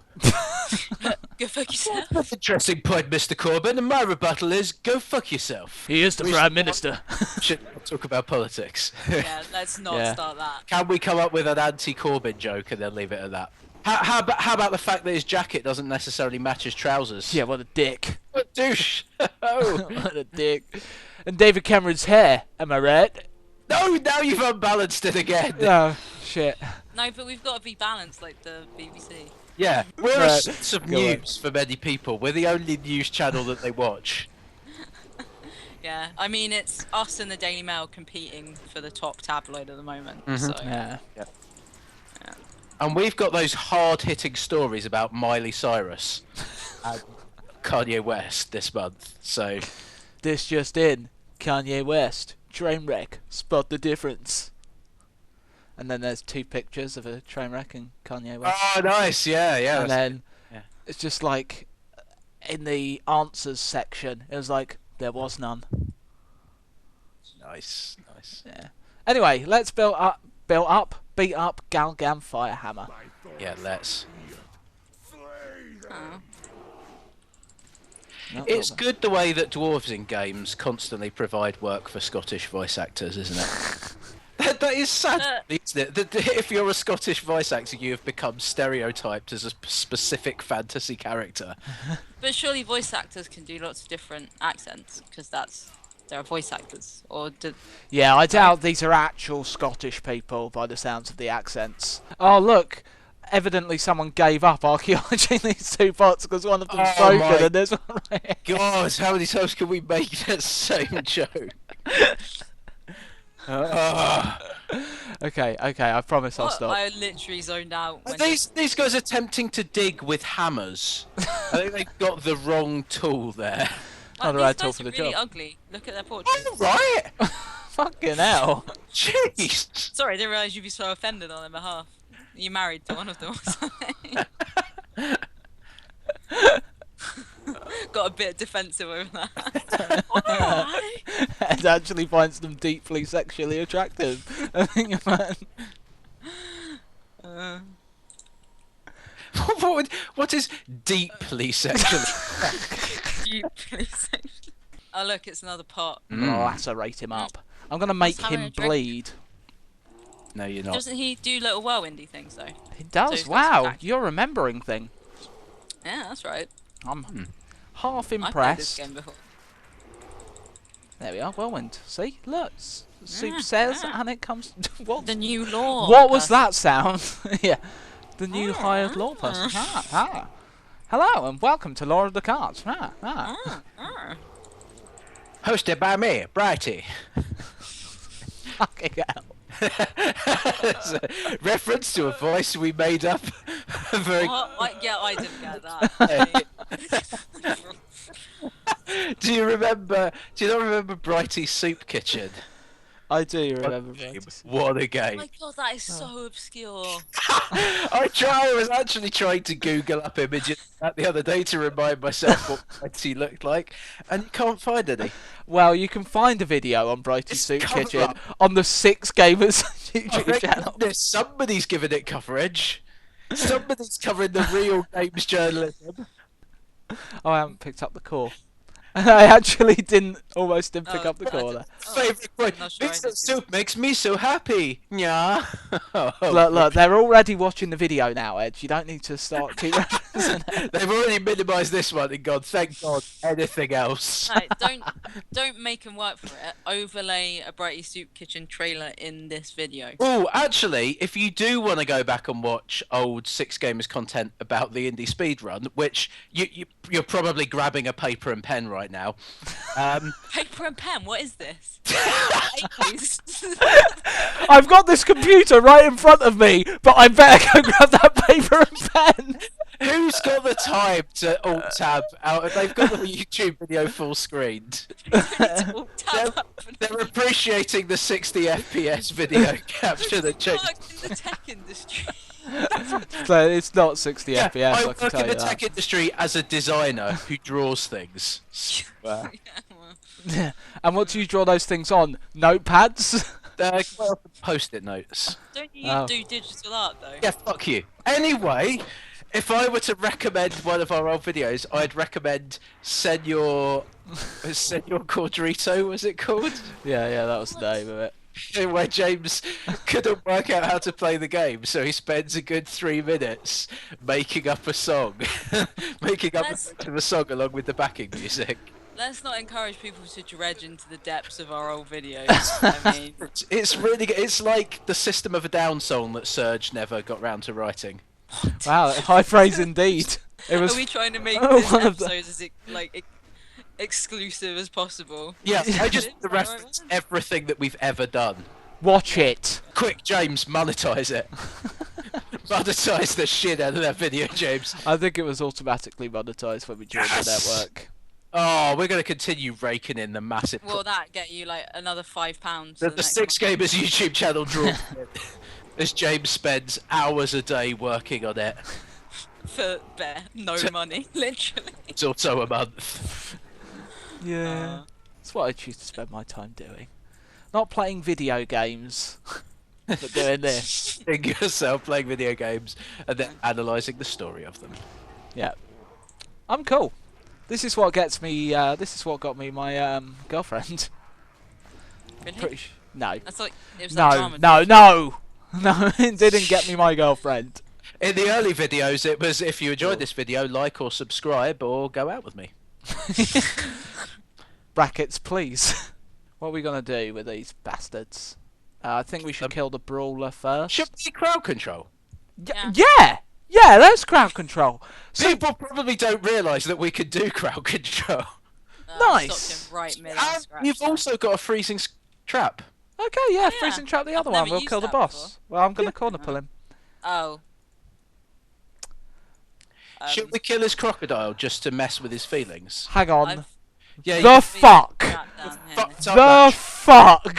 [SPEAKER 3] Go fuck yourself.
[SPEAKER 2] That's an interesting point, Mr. Corbyn, and my rebuttal is, go fuck yourself.
[SPEAKER 4] He is the
[SPEAKER 2] We
[SPEAKER 4] Prime
[SPEAKER 2] should-
[SPEAKER 4] Minister.
[SPEAKER 2] Should talk about politics.
[SPEAKER 3] Yeah, let's not
[SPEAKER 4] Yeah.
[SPEAKER 3] start that.
[SPEAKER 2] Can we come up with an anti-Corbyn joke and then leave it at that? How about the fact that his jacket doesn't necessarily match his trousers?
[SPEAKER 4] Yeah, what a dick.
[SPEAKER 2] What a douche. Oh.
[SPEAKER 4] What a dick. And David Cameron's hair, am I right?
[SPEAKER 2] No, now you've unbalanced it again.
[SPEAKER 4] Oh, shit.
[SPEAKER 3] No, but we've got to be balanced like the BBC.
[SPEAKER 2] Yeah, we're a
[SPEAKER 4] Right,
[SPEAKER 2] source of
[SPEAKER 4] go on.
[SPEAKER 2] news for many people. We're the only news channel that they watch.
[SPEAKER 3] Yeah, I mean it's us and the Daily Mail competing for the top tabloid at the moment.
[SPEAKER 2] Mhm.
[SPEAKER 3] So
[SPEAKER 4] Yeah.
[SPEAKER 2] And we've got those hard-hitting stories about Miley Cyrus and Kanye West this month. So,
[SPEAKER 4] This just in. Kanye West. Train wreck. Spot the difference. And then there's 2 pictures of a train wreck and Kanye West.
[SPEAKER 2] oh, nice, yeah.
[SPEAKER 4] And then
[SPEAKER 2] yeah.
[SPEAKER 4] it's just like in the answers section, it was like there was none.
[SPEAKER 2] Nice.
[SPEAKER 4] Yeah. Anyway, let's beat up Galgam Firehammer.
[SPEAKER 2] Yeah, let's.
[SPEAKER 3] Oh.
[SPEAKER 4] No,
[SPEAKER 2] It's
[SPEAKER 4] not
[SPEAKER 2] good the way that dwarves in games constantly provide work for Scottish voice actors, isn't it? That is sad, isn't it? That if you're a Scottish voice actor, you have become stereotyped as a specific fantasy character.
[SPEAKER 3] But surely voice actors can do lots of different accents because they're voice actors. Or do,
[SPEAKER 4] Yeah, I doubt these are actual Scottish people by the sounds of the accents. Oh, look. Evidently someone gave up archaeology in these 2 pots because one of them's
[SPEAKER 2] Oh
[SPEAKER 4] broken
[SPEAKER 2] my
[SPEAKER 4] and there's one right here.
[SPEAKER 2] God, how many times can we make that same joke?
[SPEAKER 4] Okay, I promise I'll
[SPEAKER 3] What?
[SPEAKER 4] stop.
[SPEAKER 3] I literally zoned out. When
[SPEAKER 2] These guys are attempting to dig with hammers. I think they've got the wrong tool there.
[SPEAKER 4] Not the
[SPEAKER 3] these
[SPEAKER 4] right tool
[SPEAKER 3] guys
[SPEAKER 4] for
[SPEAKER 3] are
[SPEAKER 4] the
[SPEAKER 3] really
[SPEAKER 4] job.
[SPEAKER 3] ugly. Look at their portraits.
[SPEAKER 2] All right.
[SPEAKER 4] Fucking hell.
[SPEAKER 2] Jeez.
[SPEAKER 3] Sorry, I didn't realise you'd be so offended on their behalf. Are you married to one of them or something? Got a bit defensive over that. Why?
[SPEAKER 4] Ed actually finds them deeply sexually attractive. I think, man.
[SPEAKER 2] What is deeply sexually?
[SPEAKER 3] Deeply sexual. Oh look, it's another pot.
[SPEAKER 4] I'm gonna lacerate him up. I'm gonna make
[SPEAKER 3] having
[SPEAKER 4] him
[SPEAKER 3] a drink.
[SPEAKER 4] bleed.
[SPEAKER 2] No, you're not.
[SPEAKER 3] Doesn't he do little whirlwindy things though?
[SPEAKER 4] He
[SPEAKER 3] So
[SPEAKER 4] does.
[SPEAKER 3] he's got some
[SPEAKER 4] Wow,
[SPEAKER 3] action.
[SPEAKER 4] you're remembering things.
[SPEAKER 3] Yeah, that's right.
[SPEAKER 4] I'm half
[SPEAKER 3] I played this
[SPEAKER 4] impressed.
[SPEAKER 3] game before.
[SPEAKER 4] There we are, whirlwind. See, look, Soup says,
[SPEAKER 3] yeah.
[SPEAKER 4] and it comes. What?
[SPEAKER 3] The new law.
[SPEAKER 4] What was
[SPEAKER 3] person.
[SPEAKER 4] that sound? Yeah, the new hired law person. Hello, and welcome to Law of the Cards.
[SPEAKER 2] Hosted by me, Brighty.
[SPEAKER 4] Fucking hell.
[SPEAKER 2] It's a reference to a voice we made up. Very.
[SPEAKER 3] Yeah, I didn't get that.
[SPEAKER 4] Oh.
[SPEAKER 2] Do you not remember Brighty's Soup Kitchen?
[SPEAKER 4] I do remember.
[SPEAKER 2] What a
[SPEAKER 3] Oh
[SPEAKER 2] game!
[SPEAKER 3] my god, that is so obscure.
[SPEAKER 2] I was actually trying to Google up images of that the other day to remind myself what Brighty looked like, and you can't find any.
[SPEAKER 4] Well, you can find a video on Brighty's
[SPEAKER 2] It's
[SPEAKER 4] Soup
[SPEAKER 2] cover
[SPEAKER 4] Kitchen
[SPEAKER 2] up.
[SPEAKER 4] on the Six Gamers
[SPEAKER 2] Oh,
[SPEAKER 4] YouTube
[SPEAKER 2] thank
[SPEAKER 4] channel.
[SPEAKER 2] goodness, somebody's giving it coverage. Somebody's covering the real games journalism.
[SPEAKER 4] Oh, I haven't picked up the call. I actually almost didn't pick up the call there.
[SPEAKER 2] Favourite quote.
[SPEAKER 3] not sure I
[SPEAKER 2] Instant
[SPEAKER 3] did.
[SPEAKER 2] soup makes me so happy. Yeah.
[SPEAKER 4] Look, they're already watching the video now, Ed. You don't need to start keep referencing it.
[SPEAKER 2] They've already minimised this one and gone, thank God, anything else.
[SPEAKER 3] No, don't make him work for it. Overlay a Brighty Soup Kitchen trailer in this video.
[SPEAKER 2] Oh, actually, if you do want to go back and watch old Six Gamers content about the indie speedrun, which you're probably grabbing a paper and pen right now.
[SPEAKER 3] Paper and pen, what is this? 80s.
[SPEAKER 4] I've got this computer right in front of me, but I better go grab that paper and pen.
[SPEAKER 2] Who's got the time to alt-tab out? They've got the YouTube video full screened. They're appreciating the 60 FPS video capture that
[SPEAKER 3] Work
[SPEAKER 2] changed.
[SPEAKER 3] in the tech industry.
[SPEAKER 4] So it's not 60
[SPEAKER 2] Yeah,
[SPEAKER 4] FPS,
[SPEAKER 2] I
[SPEAKER 4] I
[SPEAKER 2] work
[SPEAKER 4] can tell
[SPEAKER 2] in
[SPEAKER 4] you
[SPEAKER 2] the
[SPEAKER 4] that.
[SPEAKER 2] tech industry as a designer who draws things.
[SPEAKER 3] Yeah, well,
[SPEAKER 4] And what do you draw those things on? Notepads?
[SPEAKER 2] They're quite often post-it notes.
[SPEAKER 3] don't you
[SPEAKER 4] Oh.
[SPEAKER 3] do digital art though?
[SPEAKER 2] Yeah, fuck you. Anyway, if I were to recommend one of our old videos, I'd recommend Senor Cordrito, was it called?
[SPEAKER 4] Yeah, that was the name of it.
[SPEAKER 2] Where James couldn't work out how to play the game, so he spends a good 3 minutes making up a song. making up a song along with the backing music.
[SPEAKER 3] Let's not encourage people to dredge into the depths of our old videos. I mean,
[SPEAKER 2] It's really good. It's like the System of a Down song that Serge never got round to writing.
[SPEAKER 4] Wow, high praise indeed. It was
[SPEAKER 3] are we trying to make
[SPEAKER 4] Oh,
[SPEAKER 3] this
[SPEAKER 4] one of the-
[SPEAKER 3] episode as exclusive as possible?
[SPEAKER 2] Yeah, I just
[SPEAKER 3] Is that the right
[SPEAKER 2] reference
[SPEAKER 3] one?
[SPEAKER 2] everything that we've ever done.
[SPEAKER 4] watch it.
[SPEAKER 2] Quick, James, monetize it. Monetize the shit out of that video, James.
[SPEAKER 4] I think it was automatically monetized when we joined the network.
[SPEAKER 2] Oh, we're going to continue raking in the massive...
[SPEAKER 3] Will that get you like another £5?
[SPEAKER 2] the Six Gamers YouTube channel draw as James spends hours a day working on it.
[SPEAKER 3] for bare no money, literally.
[SPEAKER 2] It's also a month.
[SPEAKER 4] Yeah. That's what I choose to spend my time doing. Not playing video games, but doing this.
[SPEAKER 2] Seeing yourself playing video games and then analysing the story of them.
[SPEAKER 4] Yeah. I'm cool. This is what gets me, this is what got me my girlfriend.
[SPEAKER 3] Really?
[SPEAKER 4] No.
[SPEAKER 3] I thought it was that drama.
[SPEAKER 4] No, it didn't get me my girlfriend.
[SPEAKER 2] In the early videos, it was if you enjoyed this video, like or subscribe or go out with me.
[SPEAKER 4] Brackets, please. What are we going to do with these bastards? I think we should kill the brawler first.
[SPEAKER 2] Should we crowd control?
[SPEAKER 4] Yeah, that's crowd control. So,
[SPEAKER 2] People probably don't realise that we can do crowd control.
[SPEAKER 4] Nice.
[SPEAKER 3] Stopped him right mid
[SPEAKER 2] And you've also got a freezing trap.
[SPEAKER 4] okay, yeah,
[SPEAKER 3] Yeah,
[SPEAKER 4] freezing trap the other
[SPEAKER 3] I've
[SPEAKER 4] one.
[SPEAKER 3] never
[SPEAKER 4] We'll
[SPEAKER 3] used
[SPEAKER 4] kill the
[SPEAKER 3] that
[SPEAKER 4] boss.
[SPEAKER 3] before.
[SPEAKER 4] Well, I'm going to corner pull him.
[SPEAKER 3] Oh.
[SPEAKER 2] Should we kill his crocodile just to mess with his feelings?
[SPEAKER 4] Hang on.
[SPEAKER 3] I've
[SPEAKER 2] Yeah,
[SPEAKER 4] The fuck?
[SPEAKER 3] trapped down here.
[SPEAKER 2] fucked up
[SPEAKER 4] The
[SPEAKER 2] that
[SPEAKER 4] fuck?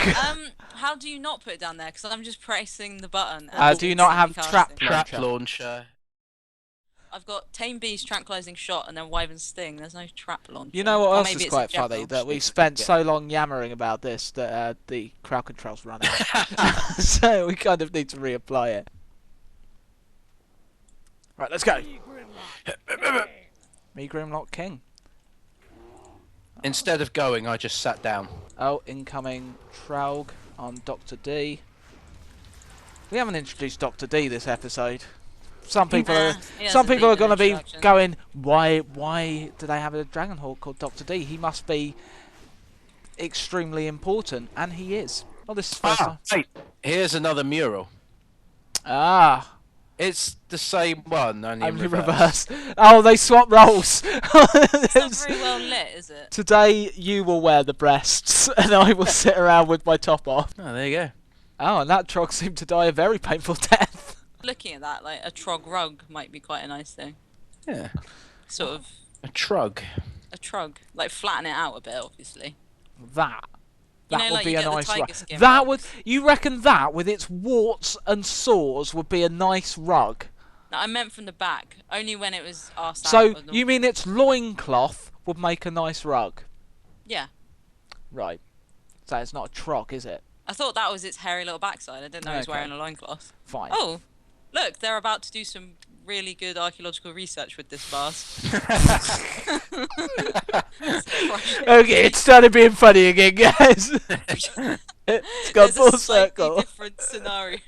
[SPEAKER 3] How do you not put it down there? Because I'm just pressing the button. and
[SPEAKER 4] Do
[SPEAKER 3] it's
[SPEAKER 4] you not have
[SPEAKER 3] instantly
[SPEAKER 4] trap
[SPEAKER 3] casting.
[SPEAKER 2] trap
[SPEAKER 4] launcher?
[SPEAKER 2] launcher.
[SPEAKER 3] I've got Tame Beast, Tranquilizing Shot, and then Wyvern Sting. There's no trap launcher.
[SPEAKER 4] You know what
[SPEAKER 3] Or
[SPEAKER 4] else
[SPEAKER 3] maybe
[SPEAKER 4] is
[SPEAKER 3] it's a
[SPEAKER 4] quite
[SPEAKER 3] gem
[SPEAKER 4] funny?
[SPEAKER 3] launcher.
[SPEAKER 4] That we spent so long yammering about this that the crowd control's run out. So we kind of need to reapply it. Right, let's go. Me Grimlock King.
[SPEAKER 2] Instead of going, I just sat down.
[SPEAKER 4] Oh, incoming Traug on Dr. D. We haven't introduced Dr. D this episode. Some people are going to be going, why do they have a Dragon Hawk called Dr. D? He must be extremely important, and he is. Oh, this is first time.
[SPEAKER 2] Wait, here's another mural.
[SPEAKER 4] Ah.
[SPEAKER 2] It's the same one, only in reverse.
[SPEAKER 4] Oh, they swap roles.
[SPEAKER 3] It's not very well lit, is it?
[SPEAKER 4] Today you will wear the breasts, and I will sit around with my top off.
[SPEAKER 2] Oh, there you go.
[SPEAKER 4] Oh, and that Trog seemed to die a very painful death.
[SPEAKER 3] Looking at that, like a Trog rug might be quite a nice thing.
[SPEAKER 2] Yeah.
[SPEAKER 3] Sort of.
[SPEAKER 2] A trug.
[SPEAKER 3] A Trog, like flatten it out a bit, obviously.
[SPEAKER 4] That
[SPEAKER 3] You know,
[SPEAKER 4] would
[SPEAKER 3] like
[SPEAKER 4] be
[SPEAKER 3] you
[SPEAKER 4] a
[SPEAKER 3] get the
[SPEAKER 4] nice
[SPEAKER 3] tiger
[SPEAKER 4] rug.
[SPEAKER 3] skin
[SPEAKER 4] That
[SPEAKER 3] rugs.
[SPEAKER 4] would. You reckon that, with its warts and sores, would be a nice rug?
[SPEAKER 3] No, I meant from the back. Only when it was arsed
[SPEAKER 4] So
[SPEAKER 3] out. of the-
[SPEAKER 4] you mean its loincloth would make a nice rug?
[SPEAKER 3] Yeah.
[SPEAKER 4] Right. So it's not a Trog, is it?
[SPEAKER 3] I thought that was its hairy little backside. I didn't know it was
[SPEAKER 4] Okay.
[SPEAKER 3] wearing a loincloth.
[SPEAKER 4] Fine.
[SPEAKER 3] Oh, look, they're about to do some really good archaeological research with this vase.
[SPEAKER 4] Okay, it started being funny again, guys. It's got
[SPEAKER 3] There's
[SPEAKER 4] full
[SPEAKER 3] a slightly
[SPEAKER 4] circle.
[SPEAKER 3] different scenario.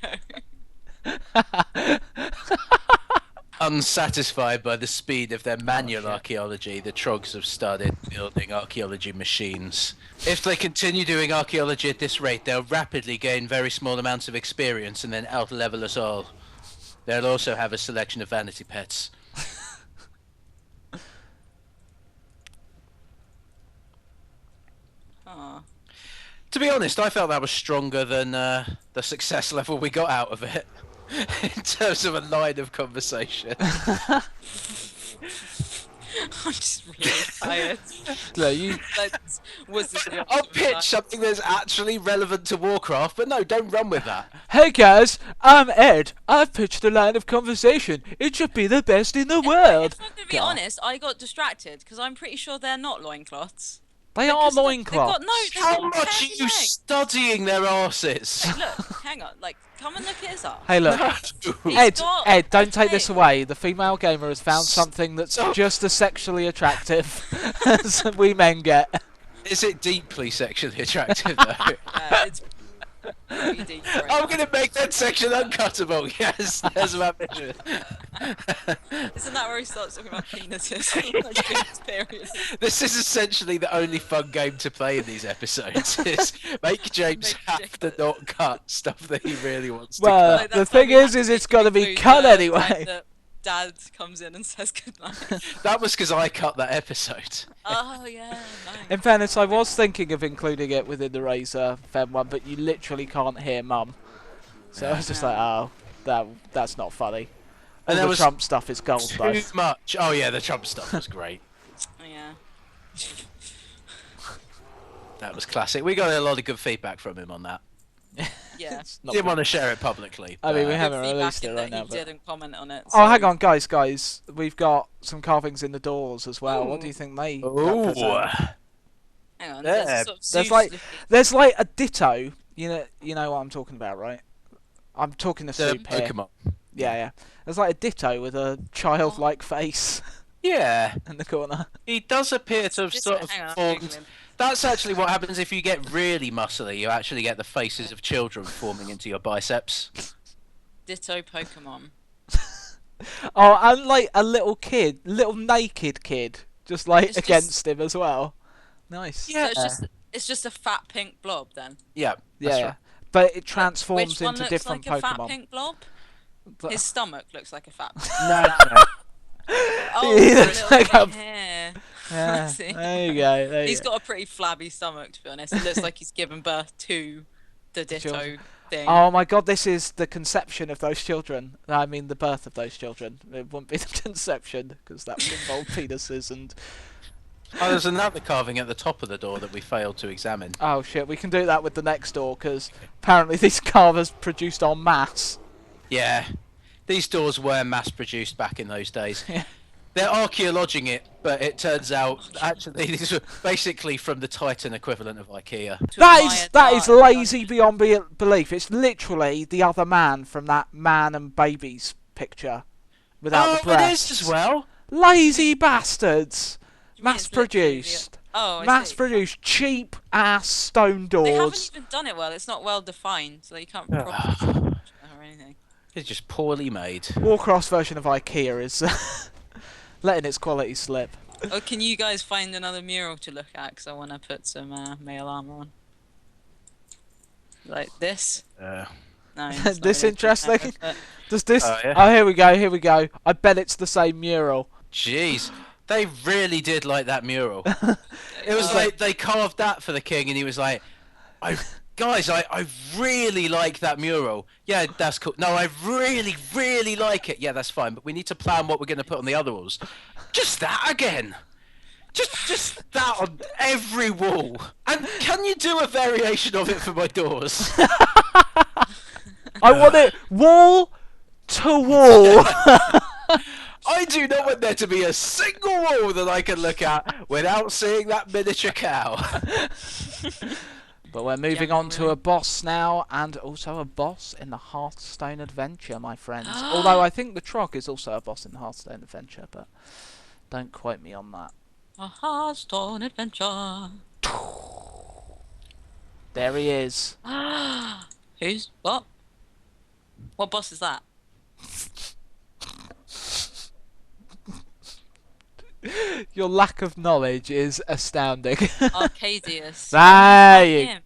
[SPEAKER 2] Unsatisfied by the speed of their manual archaeology, the Trogs have started building archaeology machines. If they continue doing archaeology at this rate, they'll rapidly gain very small amounts of experience and then out-level us all. They'll also have a selection of vanity pets.
[SPEAKER 3] Aw.
[SPEAKER 2] To be honest, I felt that was stronger than the success level we got out of it. In terms of a line of conversation.
[SPEAKER 3] I'm just really tired.
[SPEAKER 4] No, you.
[SPEAKER 3] Was this the
[SPEAKER 2] I'll
[SPEAKER 3] option of
[SPEAKER 2] pitch
[SPEAKER 3] that?
[SPEAKER 2] something that's actually relevant to Warcraft, but no, don't run with that.
[SPEAKER 4] Hey guys, I'm Ed. I've pitched a line of conversation. It should be the best in the world.
[SPEAKER 3] If I'm going to be
[SPEAKER 4] God.
[SPEAKER 3] honest, I got distracted because I'm pretty sure they're not loincloths.
[SPEAKER 4] They are
[SPEAKER 3] Because they've
[SPEAKER 4] loincloths.
[SPEAKER 3] got they've
[SPEAKER 2] How
[SPEAKER 3] got
[SPEAKER 2] much are
[SPEAKER 3] hairy
[SPEAKER 2] you
[SPEAKER 3] legs.
[SPEAKER 2] studying their arses?
[SPEAKER 3] Look, hang on, like, come and look at his arse.
[SPEAKER 4] Hey look,
[SPEAKER 3] He's
[SPEAKER 4] Ed,
[SPEAKER 3] got
[SPEAKER 4] Ed, don't take this
[SPEAKER 3] hair.
[SPEAKER 4] away. The female gamer has found something that's
[SPEAKER 2] Stop.
[SPEAKER 4] just as sexually attractive as we men get.
[SPEAKER 2] Is it deeply sexually attractive though?
[SPEAKER 3] It's pretty deep right
[SPEAKER 2] I'm
[SPEAKER 3] now.
[SPEAKER 2] gonna make that section uncuttable. Yes, there's my vision.
[SPEAKER 3] Isn't that where he starts talking about penises? Like, goodness, period.
[SPEAKER 2] This is essentially the only fun game to play in these episodes. Is make James
[SPEAKER 3] Make
[SPEAKER 2] have
[SPEAKER 3] James-
[SPEAKER 2] to not cut stuff that he really wants to
[SPEAKER 4] Well,
[SPEAKER 2] cut.
[SPEAKER 3] Like,
[SPEAKER 4] the
[SPEAKER 3] that's why
[SPEAKER 4] thing
[SPEAKER 3] we have
[SPEAKER 4] is
[SPEAKER 3] to
[SPEAKER 4] it's got to be
[SPEAKER 3] include
[SPEAKER 4] cut
[SPEAKER 3] the
[SPEAKER 4] anyway.
[SPEAKER 3] time that Dad comes in and says goodnight.
[SPEAKER 2] That was because I cut that episode.
[SPEAKER 3] Oh yeah, nice.
[SPEAKER 4] In fairness, I was thinking of including it within the Razor Fem one, but you literally can't hear Mum. So I was just like, oh, that's not funny. All
[SPEAKER 2] And there
[SPEAKER 4] the
[SPEAKER 2] was
[SPEAKER 4] Trump stuff is gold, though.
[SPEAKER 2] Too much. Oh yeah, the Trump stuff was great.
[SPEAKER 3] Yeah.
[SPEAKER 2] That was classic. We got a lot of good feedback from him on that.
[SPEAKER 3] Yeah.
[SPEAKER 4] It's not
[SPEAKER 2] Didn't
[SPEAKER 4] good.
[SPEAKER 2] want to share it publicly.
[SPEAKER 4] I mean,
[SPEAKER 2] but-
[SPEAKER 4] we haven't
[SPEAKER 3] Good
[SPEAKER 4] released
[SPEAKER 3] feedback
[SPEAKER 4] it
[SPEAKER 3] in
[SPEAKER 4] right
[SPEAKER 3] that
[SPEAKER 4] now.
[SPEAKER 3] he
[SPEAKER 4] But...
[SPEAKER 3] didn't comment on it.
[SPEAKER 4] Oh,
[SPEAKER 3] so-
[SPEAKER 4] hang on, guys. We've got some carvings in the doors as well. What do you think they represent?
[SPEAKER 2] Ooh.
[SPEAKER 3] Hang on.
[SPEAKER 2] Yeah,
[SPEAKER 3] There's, a sort of
[SPEAKER 4] there's
[SPEAKER 3] Zeus
[SPEAKER 4] like-
[SPEAKER 3] looking-
[SPEAKER 4] There's like a ditto. You know what I'm talking about, right? I'm talking to
[SPEAKER 2] The
[SPEAKER 4] Soup here.
[SPEAKER 2] Pokemon.
[SPEAKER 4] Yeah. There's like a ditto with a childlike face
[SPEAKER 2] Yeah,
[SPEAKER 4] in the corner.
[SPEAKER 2] he does appear to have
[SPEAKER 3] Just-
[SPEAKER 2] sort of
[SPEAKER 3] hang on, I'm
[SPEAKER 2] formed.
[SPEAKER 3] Googling.
[SPEAKER 2] That's actually what happens if you get really muscly. You actually get the faces of children forming into your biceps.
[SPEAKER 3] Ditto Pokemon.
[SPEAKER 4] Oh, and like a little naked kid, just like
[SPEAKER 3] It's just-
[SPEAKER 4] against him as well. Nice.
[SPEAKER 2] Yeah.
[SPEAKER 3] So it's just a fat pink blob then.
[SPEAKER 2] Yeah,
[SPEAKER 4] Yeah,
[SPEAKER 2] that's
[SPEAKER 4] yeah.
[SPEAKER 2] right.
[SPEAKER 4] But it transforms
[SPEAKER 3] Which one
[SPEAKER 4] into
[SPEAKER 3] looks
[SPEAKER 4] different
[SPEAKER 3] like a fat
[SPEAKER 4] Pokemon.
[SPEAKER 3] pink blob?
[SPEAKER 4] But-
[SPEAKER 3] His stomach looks like a fat.
[SPEAKER 2] No, no.
[SPEAKER 3] Oh,
[SPEAKER 4] He
[SPEAKER 3] the
[SPEAKER 4] looks
[SPEAKER 3] little
[SPEAKER 4] like
[SPEAKER 3] bit
[SPEAKER 4] a-
[SPEAKER 3] of hair.
[SPEAKER 4] Yeah,
[SPEAKER 3] I see.
[SPEAKER 4] there you go. There
[SPEAKER 3] He's
[SPEAKER 4] you go.
[SPEAKER 3] got a pretty flabby stomach, to be honest. It looks like he's given birth to the Ditto
[SPEAKER 4] Children.
[SPEAKER 3] thing.
[SPEAKER 4] Oh my god, this is the conception of those children. I mean, the birth of those children. It wouldn't be the conception, because that would involve penises and...
[SPEAKER 2] Oh, there's another carving at the top of the door that we failed to examine.
[SPEAKER 4] Oh shit, we can do that with the next door, because apparently these carvers produced en masse.
[SPEAKER 2] Yeah, these doors were mass-produced back in those days.
[SPEAKER 4] Yeah.
[SPEAKER 2] They're archaeologing it, but it turns out actually these were basically from the Titan equivalent of IKEA.
[SPEAKER 3] To
[SPEAKER 4] That
[SPEAKER 3] admire
[SPEAKER 4] is
[SPEAKER 3] art,
[SPEAKER 4] lazy beyond belief. It's literally the other man from that Man and Babies picture without the breasts.
[SPEAKER 2] It is as well.
[SPEAKER 4] Lazy bastards!
[SPEAKER 3] Do you mean it's literally
[SPEAKER 4] Mass-produced.
[SPEAKER 3] Oh, I see.
[SPEAKER 4] Mass-produced cheap-ass stone
[SPEAKER 3] They haven't
[SPEAKER 4] doors.
[SPEAKER 3] even done it well. It's not well defined, so you can't properly see or anything.
[SPEAKER 2] It's just poorly made.
[SPEAKER 4] Warcraft's version of IKEA is letting its quality slip.
[SPEAKER 3] Oh, can you guys find another mural to look at? Because I want to put some male armor on. Like this?
[SPEAKER 2] Uh,
[SPEAKER 3] No. it's not
[SPEAKER 4] This
[SPEAKER 3] really
[SPEAKER 4] interesting?
[SPEAKER 3] good, but-
[SPEAKER 4] Does this...
[SPEAKER 2] Oh, yeah.
[SPEAKER 4] Oh, here we go, here we go. I bet it's the same mural.
[SPEAKER 2] Jeez, they really did like that mural. It was
[SPEAKER 3] Oh.
[SPEAKER 2] like they carved that for the king, and he was like, I really like that mural. Yeah, that's cool. No, I really, really like it. Yeah, that's fine. But we need to plan what we're going to put on the other walls. Just that again. Just that on every wall. And can you do a variation of it for my doors?
[SPEAKER 4] I want it wall to wall.
[SPEAKER 2] I do not want there to be a single wall that I can look at without seeing that miniature cow.
[SPEAKER 4] But we're moving
[SPEAKER 3] Yeah,
[SPEAKER 4] on to a boss now, and also a boss in the Hearthstone adventure, my friends. Although I think the Trog is also a boss in the Hearthstone adventure, but don't quote me on that.
[SPEAKER 3] A Hearthstone adventure.
[SPEAKER 4] There he is.
[SPEAKER 3] Who's what? What boss is that?
[SPEAKER 4] Your lack of knowledge is astounding.
[SPEAKER 3] Archaedas.
[SPEAKER 4] There you...
[SPEAKER 3] Him.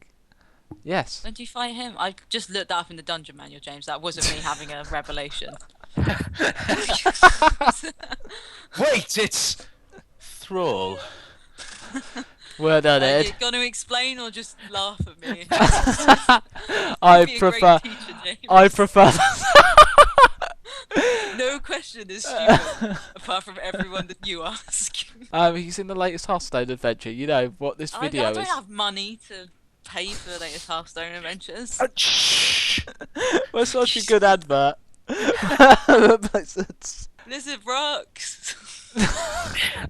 [SPEAKER 4] Yes.
[SPEAKER 3] When do you fight him? I just looked that up in the dungeon manual, James. That wasn't me having a revelation.
[SPEAKER 2] Wait, it's Thrall.
[SPEAKER 4] Word on
[SPEAKER 3] Are you
[SPEAKER 4] it.
[SPEAKER 3] going to explain or just laugh at me?
[SPEAKER 4] I
[SPEAKER 3] Be a
[SPEAKER 4] prefer...
[SPEAKER 3] great teacher, James.
[SPEAKER 4] I prefer...
[SPEAKER 3] No question is stupid, apart from everyone that you ask.
[SPEAKER 4] He's in the latest Hearthstone adventure. You know what this video
[SPEAKER 3] I don't
[SPEAKER 4] is.
[SPEAKER 3] have money to pay for the latest Hearthstone adventures.
[SPEAKER 2] Shh.
[SPEAKER 4] We're such a good advert.
[SPEAKER 3] Lizard rocks.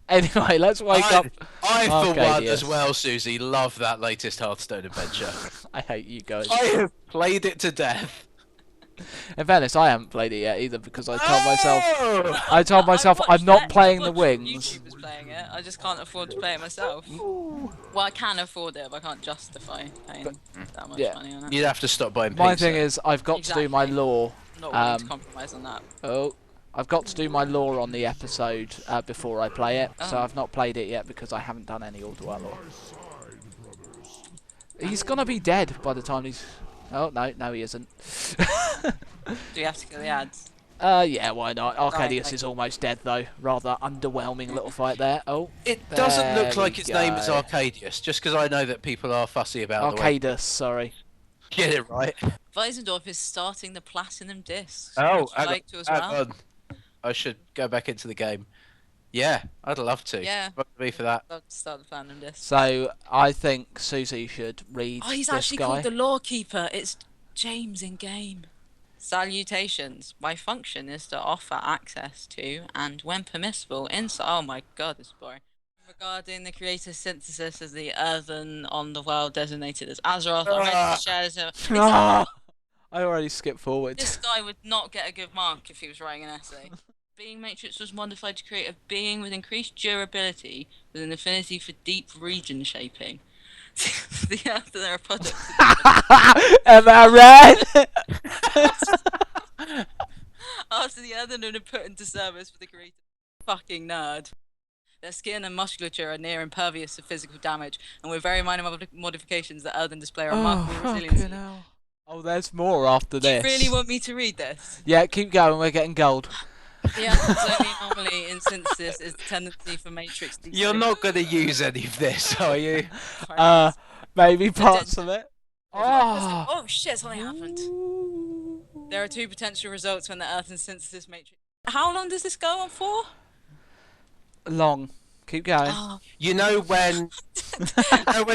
[SPEAKER 4] Anyway, let's wake up.
[SPEAKER 2] I for
[SPEAKER 4] Okay,
[SPEAKER 2] one,
[SPEAKER 4] yes.
[SPEAKER 2] as well, Susie, love that latest Hearthstone adventure.
[SPEAKER 4] I hate you guys.
[SPEAKER 2] I have played it to death.
[SPEAKER 4] In fairness, I haven't played it yet either because I told myself
[SPEAKER 2] Oh!
[SPEAKER 4] I told myself
[SPEAKER 3] watched
[SPEAKER 4] I'm not
[SPEAKER 3] that-
[SPEAKER 4] playing
[SPEAKER 3] I
[SPEAKER 4] the
[SPEAKER 3] watched
[SPEAKER 4] wings.
[SPEAKER 3] YouTubers playing it. I just can't afford to play it myself. Well, I can afford it, but I can't justify paying that much
[SPEAKER 4] yeah.
[SPEAKER 3] money on it.
[SPEAKER 2] You'd have to stop buying pizza.
[SPEAKER 4] My thing is I've got to do my
[SPEAKER 3] Exactly.
[SPEAKER 4] lore.
[SPEAKER 3] Not willing to compromise on that.
[SPEAKER 4] Oh, I've got to do my lore on the episode before I play it. So
[SPEAKER 3] Oh.
[SPEAKER 4] I've not played it yet because I haven't done any Ulduar lore. He's gonna be dead by the time he's... Oh, no he isn't.
[SPEAKER 3] Do you have to kill the ads?
[SPEAKER 4] Yeah, why not? Archaedas
[SPEAKER 3] thank
[SPEAKER 4] is almost dead though. Rather underwhelming little fight there. Oh,
[SPEAKER 2] It doesn't
[SPEAKER 4] There
[SPEAKER 2] look like
[SPEAKER 4] we
[SPEAKER 2] its name is
[SPEAKER 4] go.
[SPEAKER 2] Arcadius, just because I know that people are fussy about the way.
[SPEAKER 4] Archaedas, sorry.
[SPEAKER 2] Get it right.
[SPEAKER 3] Weisendorf is starting the Platinum Discs.
[SPEAKER 2] Oh,
[SPEAKER 3] Would you like to as well?
[SPEAKER 2] on. I should go back into the game. Yeah, I'd love to.
[SPEAKER 3] Yeah.
[SPEAKER 2] What would be for that?
[SPEAKER 3] Love to start the Platinum Discs.
[SPEAKER 4] So I think Susie should read
[SPEAKER 3] Oh, he's
[SPEAKER 4] this
[SPEAKER 3] actually
[SPEAKER 4] guy.
[SPEAKER 3] called the Lawkeeper. It's James in game. Salutations. My function is to offer access to, and when permissible, insight. Oh my god, this is boring. Regarding the creator synthesis as the earthen on the world designated as Azeroth, I read the shares of.
[SPEAKER 4] Ah! I already skipped forward.
[SPEAKER 3] This guy would not get a good mark if he was writing an essay. Being Matrix was modified to create a being with increased durability with an affinity for deep region shaping. The earthen are a product.
[SPEAKER 4] Am I right?
[SPEAKER 3] After the earthen are put into service for the creator. Fucking nerd. Their skin and musculature are near impervious to physical damage, and with very minor modifications, the earthen display a remarkable resiliency.
[SPEAKER 4] hell. Oh, there's more after
[SPEAKER 3] Do you
[SPEAKER 4] this.
[SPEAKER 3] really want me to read this?
[SPEAKER 4] Yeah, keep going. We're getting gold.
[SPEAKER 3] The earthen's only anomaly in synthesis is the tendency for matrix.
[SPEAKER 2] You're not going to use any of this, are you?
[SPEAKER 4] Maybe parts of it. Oh.
[SPEAKER 3] Oh shit, something happened. There are two potential results when the earthen synthesis matrix. How long does this go on for?
[SPEAKER 4] Long. Keep going.
[SPEAKER 3] Oh,
[SPEAKER 2] You know when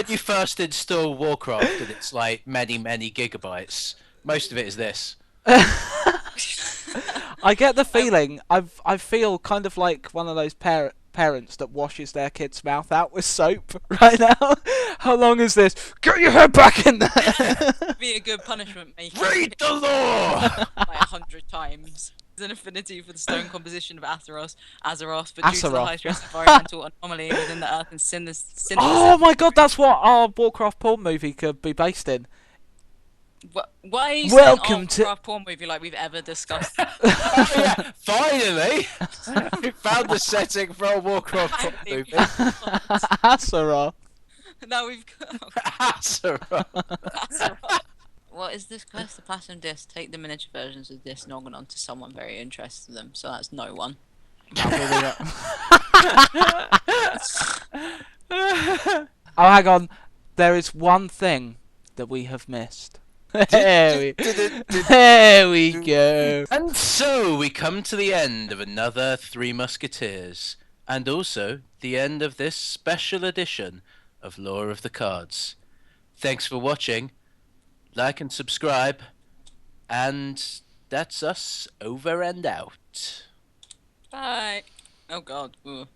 [SPEAKER 2] you first install Warcraft and it's like many gigabytes. Most of it is this.
[SPEAKER 4] I get the feeling. I feel kind of like one of those parents that washes their kid's mouth out with soap right now. How long is this? Get your head back in there.
[SPEAKER 3] be a good punishment making
[SPEAKER 2] Read the law!
[SPEAKER 3] like 100 times. There's an affinity for the stone composition of Azeroth, but due to the
[SPEAKER 1] Azeroth.
[SPEAKER 3] high stress environmental anomaly within the Earth and synthesis.
[SPEAKER 1] Oh my god, that's what our Warcraft porn movie could be based in.
[SPEAKER 3] Why are you
[SPEAKER 1] Welcome
[SPEAKER 3] saying
[SPEAKER 1] to
[SPEAKER 3] our porn movie like we've ever discussed?
[SPEAKER 2] Oh yeah, finally! We found the setting for a Warcraft porn movie.
[SPEAKER 1] Azeroth.
[SPEAKER 3] Now we've got
[SPEAKER 2] Azeroth.
[SPEAKER 3] Azeroth. What is this quest? The Platinum Disc. Take the miniature versions of this Norgannon to someone very interested in them. So that's no one.
[SPEAKER 1] Oh, hang on. There is one thing that we have missed. There we go.
[SPEAKER 2] And so we come to the end of another Three Musketeers, and also the end of this special edition of Lore of the Cards. Thanks for watching. Like and subscribe, and that's us over and out.
[SPEAKER 3] Bye. Oh God. Ooh.